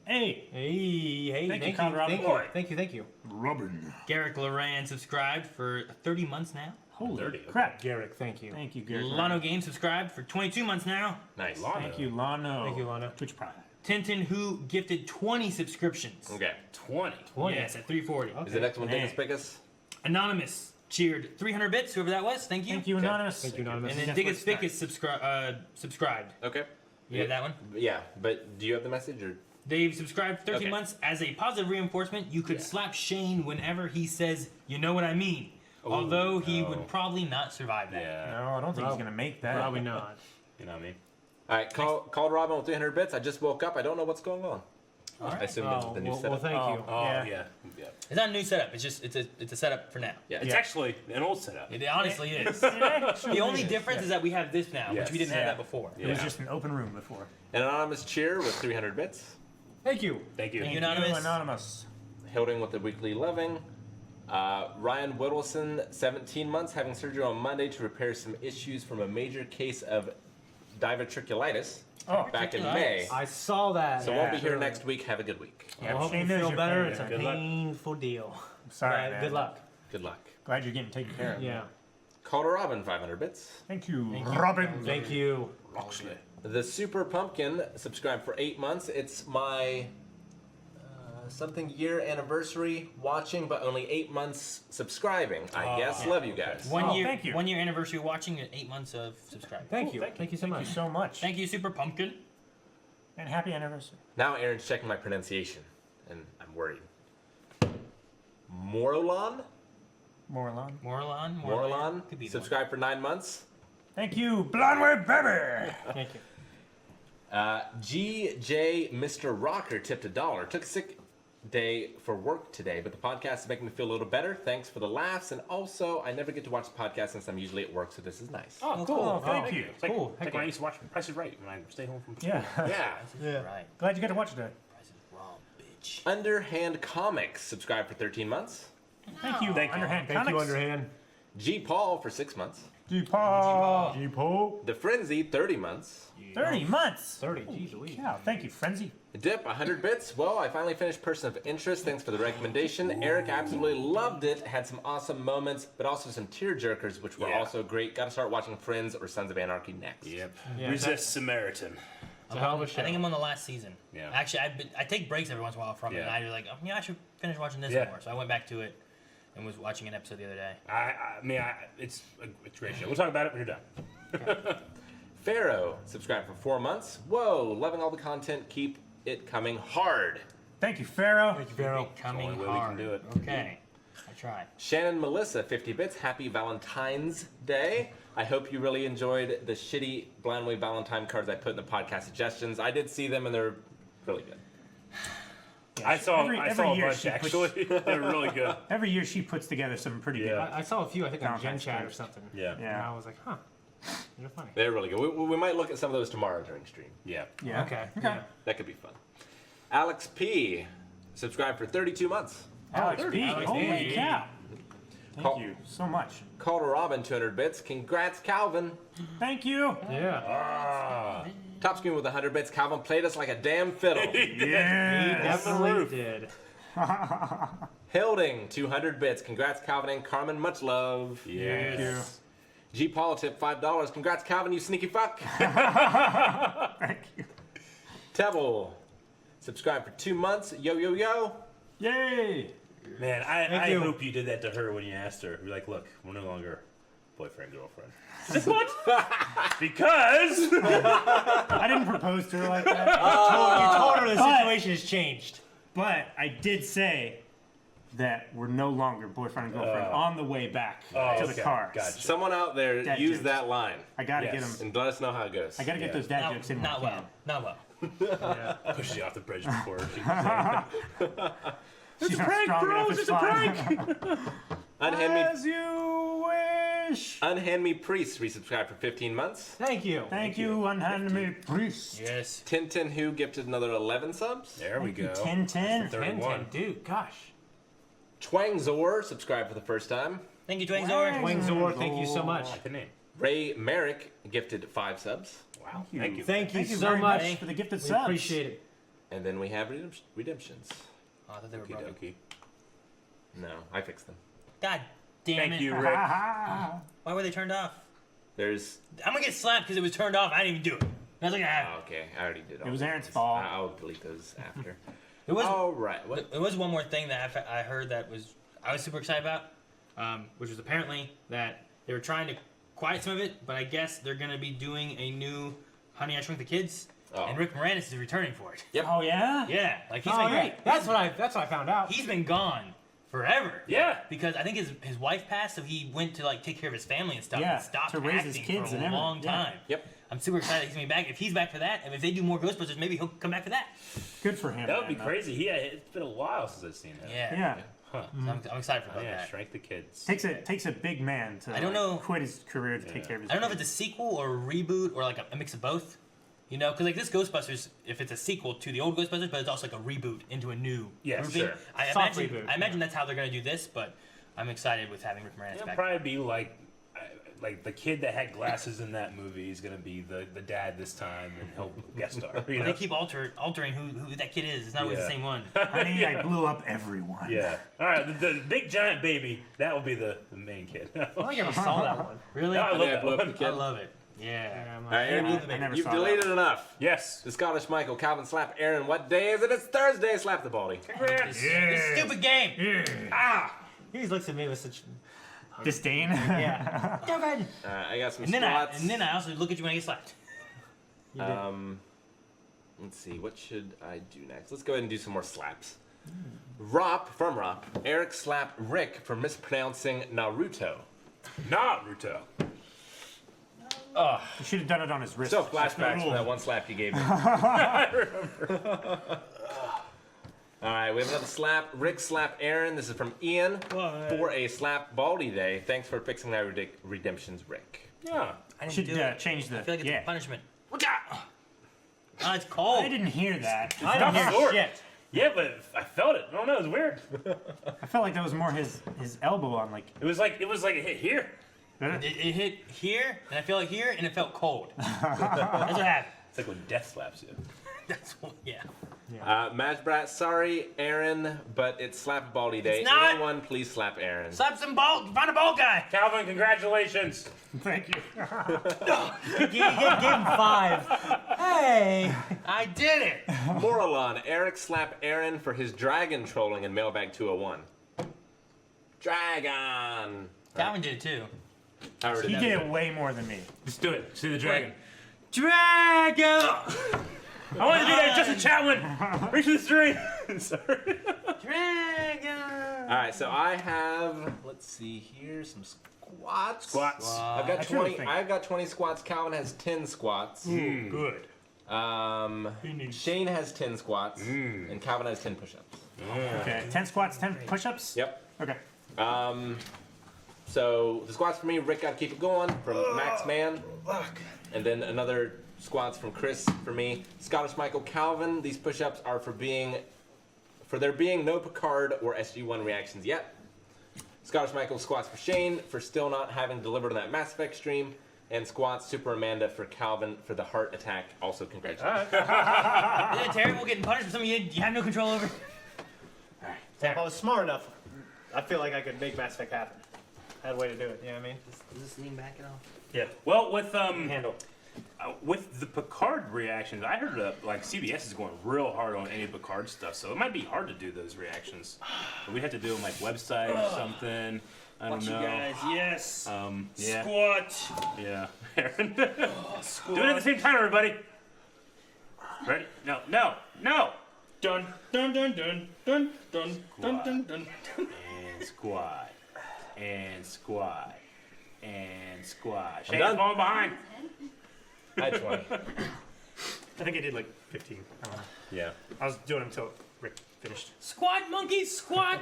Hey. Hey, Thank you, thank Conrad. Thank Boy. you. Thank you. Robin. Garrick Loran subscribed for 30 months now. Holy 30, okay. crap. Garrick, thank you. Thank you, Garrett. Lano Games subscribed for 22 months now. Nice. Thank you, Lano. Thank you, Lano. Twitch Prime. Tintin Who gifted 20 subscriptions. Okay. 20. 20. Yes, at 340. Is the next one Man. Dingus Pickus? Anonymous cheered 300 bits, whoever that was. Thank you. Thank you, Anonymous. Thank you, Anonymous. And then That's Diggus what it's Spick is subscribed. Okay. You have that one? Yeah, but do you have the message or? They've subscribed 13 Okay. months as a positive reinforcement. You could Yeah. slap Shane whenever he says, "You know what I mean." Although he no. would probably not survive that. Yeah. No, I don't think he's gonna make that. Probably not. You know what I mean? All right, called Robin with 300 bits. I just woke up. I don't know what's going on. All right. I assume this is the new well, setup. thank you. Oh, Yeah. yeah. It's not a new setup. It's just it's a setup for now. Yeah, It's actually an old setup. It honestly is. The The only difference is that we have this now, Yes. which we didn't have Yeah. that before. It was Yeah. just an open room before. An anonymous cheer with 300 bits. Thank you. Thank you. Thank you, Anonymous. Anonymous. Hilding with the weekly loving. Ryan Whittleson, 17 months, having surgery on Monday to repair some issues from a major case of diverticulitis Oh, back in May. I saw that. So won't be here Sure. next week. Have a good week. yeah, I hope you Shane knows feel you're better. pain. It's a Good luck. painful deal. Sorry, Yeah, man. good luck. Good luck. Glad you're getting taken care of. Yeah. Calder Robin, 500 bits. Thank you, Thank you. Robin. Thank you. Roxley. The Super Pumpkin subscribed for 8 months. It's my something year anniversary watching, but only 8 months subscribing. I guess. Love you guys. Oh, thank you. 1 year anniversary watching and 8 months of subscribing. Thank you. Thank you so Thank much. you so much. Thank you, Super Pumpkin. And happy anniversary. Now Aaron's checking my pronunciation, and I'm worried. Morlon? Morlon. Morlon? Could be more. Subscribe for 9 months. Thank you, Blondway Baby. Thank you. GJ Mr. Rocker tipped $1. Took a sick day for work today, but the podcast is making me feel a little better. Thanks for the laughs, and also I never get to watch the podcast since I'm usually at work, so this is nice. Oh, cool. cool. Thank you. It's like, Cool. it's like when I used to watch Price is Right when I stay home from school. Yeah. Yeah. Yeah. Right. Glad you got to watch that. Price is wrong, bitch. Underhand Comics subscribed for 13 months. Thank you, Thank you. Underhand Thank you, Comics. Underhand. G Paul for 6 months. G-Paul. G-Pope. The Frenzy 30 months. 30 months. 30. Jeez Louise. Yeah, thank you, Frenzy. Dip 100 bits. Well, I finally finished Person of Interest. Thanks for the recommendation. Eric absolutely loved it. Had some awesome moments, but also some tear jerkers, which were Yeah. also great. Got to start watching Friends or Sons of Anarchy next. Yep. Yeah, Resist Samaritan. It's a hell of a I show. think I'm on the last season. Yeah. Actually, I take breaks every once in a while from it, Yeah. and I was like, oh, yeah, I should finish watching this Yeah. more. So I went back to it and was watching an episode the other day. It's a great show. We'll talk about it when you're done. Pharaoh subscribed for 4 months. Whoa, loving all the content. Keep it coming hard. Thank you, Pharaoh. Thank you, Pharaoh. Coming only way we can hard. do it. Okay. I tried. Shannon Melissa, 50 bits. Happy Valentine's Day. I hope you really enjoyed the shitty Blandway Valentine cards I put in the podcast suggestions. I did see them, and they're really good. I saw Every a year bunch she puts- actually. They're really good. Every year she puts together some pretty Yeah. good. I saw a few, I think, on Gen Valentine's Chat or cards. something. Yeah. And Yeah. I was like, huh. They're funny. They're really good. We might look at some of those tomorrow during stream. Yeah. Yeah. Okay. Okay. Yeah. That could be fun. Alex P. subscribed for 32 months. Alex B. Alex Holy B. cow. Thank Call- you so much. Calder Robin, 200 bits. Congrats, Calvin. Thank you. Yeah. Ah. Top screen with 100 bits. Calvin played us like a damn fiddle. Yeah. Definitely did. Hilding, 200 bits. Congrats, Calvin and Carmen. Much love. Thank you. G. Paul tip $5. Congrats, Calvin, you sneaky fuck. Thank you. Tebble, subscribe for 2 months. Yo, yo, yo. Yay. Man, I you. hope you did that to her when you asked her. You're like, look, we're no longer boyfriend, girlfriend. She's like, what? Because I didn't propose to her like that. You told her the But- situation has changed. But I did say that we're no longer boyfriend and girlfriend on the way back to the okay. car. Gotcha. Someone out there Dad use jokes. that line I gotta get Yes. them. and let us know how it goes. I gotta get Yeah. those dad jokes in. Not when I well. Not well. push you off the bridge before she She's not prank, strong bro, enough, it's it's a fine. Unhand me, As you wish. Unhand me Priest resubscribed for 15 months. Thank you. Thank you, unhand me priest. Yes. Tintin Who gifted another 11 subs. There we go. 10-10. 31. Dude, gosh. Twang Zor subscribed for the first time. Thank you, Twangzor. Wingzor, thank you so much. Like the name. Ray Merrick gifted 5 subs. Wow. you. Thank you. Thank you Thank you so very much. much for the gifted We subs. appreciate it. And then we have redemptions. Oh, I thought they were Okie broken. dokie. No, I fixed them. God damn Thank it. you, Rick. Why were they turned off? There's. I'm gonna get slapped because it was turned off. I didn't even do it. That's like Oh, okay, I already did all It was those Aaron's ones. fault. I'll delete those after. It was. All right. What? It was one more thing that I heard that I was super excited about, which was apparently that they were trying to quiet some of it, but I guess they're gonna be doing a new Honey, I Shrunk the Kids, Oh. and Rick Moranis is returning for it. Yep. Oh, yeah? Yeah, like he's Oh, been yeah. great. That's what I found out. He's been gone forever. Yeah. Because I think his wife passed, so he went to like take care of his family and stuff. Yeah, and stopped to raise acting his kids for and a everything. long Yeah. time. Yep. I'm super excited he's gonna be back. If he's back for that, and if they do more Ghostbusters, maybe he'll come back for that. Good for him. That would be man. crazy. It's been a while since I've seen him. Yeah. Yeah. Huh. So I'm excited for Oh, yeah, that. Shrank the Kids. Takes a big man to I don't know- quit his career to take care of his I don't know if kids. it's a sequel or a reboot or like a mix of both. You know, because like this Ghostbusters, if it's a sequel to the old Ghostbusters, but it's also like a reboot into a new Yeah, grouping. sure. Soft reboot, I imagine that's how they're gonna do this, but I'm excited with having Rick Moranis It'll back. probably be like the kid that had glasses in that movie is gonna be the dad this time, and he'll guest star. You But know? they keep altering who that kid is. It's not always the Yeah. same one. Honey, I blew up everyone. Yeah. All right. The big giant baby. That will be the main kid. I don't think I ever saw that one. Really? I love Yeah, that blew up one. the kid. I love it. Yeah. Yeah, I'm All like, right, Aaron, I never you've saw that. deleted enough. Yes. The Scottish Michael, Calvin slap Aaron. What day is it? It's Thursday. Slap the baldy. Congrats. This stupid game. Ah. he always looks at me with such. Disdain. Yeah. Kevin! I got some And then squats. I also look at you when I get slapped. You did. Let's see. What should I do next? Let's go ahead and do some more slaps. From Rop. Eric slapped Rick for mispronouncing Naruto. Naruto. You should have done it on his wrist. Still flashbacks from that one slap you gave me. All right, we have another slap. Rick slapped Aaron. This is from Ian for a slap baldy day. Thanks for fixing my redemptions, Rick. Yeah. I didn't Should do it. change the. I feel like it's yeah. a punishment. Look out! Oh, it's cold. I didn't hear that. I don't hear Sore. shit. Yeah, but I felt it. I don't know. It was weird. I felt like that was more his elbow on like. It was like it hit here. It hit here, and I feel like here, and it felt cold. That's what happened. It's like when death slaps you. That's what, yeah. Madge Brat, sorry, Aaron, but it's slap baldy day. It's not. Anyone, please slap Aaron. Slap some ball. Find a ball guy. Calvin, congratulations. Thank you. Gave him 5. Hey! I did it. Moralon, Eric slap Aaron for his dragon trolling in Mailbag 201. Dragon. Calvin did it too. Howard He did it way more than me. Just do it. See the dragon. Dragon. I want to do that, Justin Chatwin. Reach for the string. Sorry. Dragon. All right, so I have, let's see here, some squats. Squats. I've got That's 20. really I've got 20 squats. Calvin has 10 squats. Good. Shane has 10 squats, and Calvin has 10 push-ups. Okay. 10 squats, 10 push-ups. Yep. Okay. So the squats for me, Rick got to keep it going from Max Man, and then another squats from Chris for me. Scottish Michael, Calvin. These push-ups are for there being no Picard or SG-1 reactions yet. Scottish Michael squats for Shane for still not having delivered on that Mass Effect stream, and squats Super Amanda for Calvin for the heart attack. Also, congratulations. Isn't it terrible getting punished for something you have no control over? If I was smart enough, I feel like I could make Mass Effect happen. I had a way to do it, you know what I mean? Does this lean back at all? Yeah. Well, with Handle. with the Picard reactions, I heard like CBS is going real hard on any Picard stuff, so it might be hard to do those reactions. But we'd have to do them like website or something. I don't know. yes. Yeah. Squat. Yeah. Aaron. Do it at the same time, everybody. Ready? No. Dun dun dun dun dun dun dun dun dun. And squat. And squat. And squat. Shane's done. falling behind. I had 20. I think I did like 15. I don't know. Yeah. I was doing them until Rick finished. Squat, monkey, squat.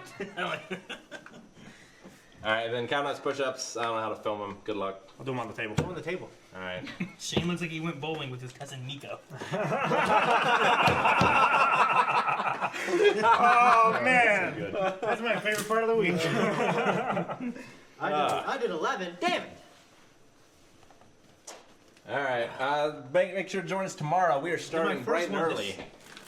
All right, then Calvin has push-ups. I don't know how to film them. Good luck. I'll do them on the table. On the table. All right. Shane looks like he went bowling with his cousin Nico. Oh man, Good. that's my favorite part of the week. I did 11. Damn it! All right. Make sure to join us tomorrow. We are starting bright and early.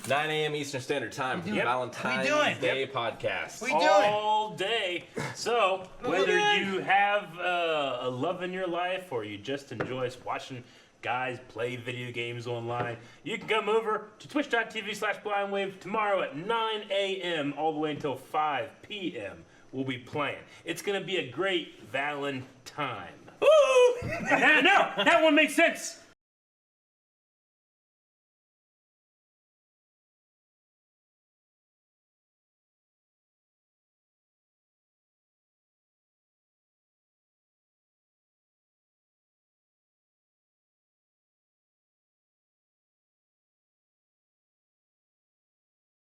9 a.m. Eastern Standard Time for the Yep. Valentine's doing? Day podcast. We doing? All day. So we whether doing? you have a love in your life or you just enjoy watching guys play video games online, you can come over to twitch.tv/blindwave tomorrow at 9 a.m. all the way until 5 p.m. We'll be playing. It's gonna be a great Valentine. Ooh! No, that one makes sense.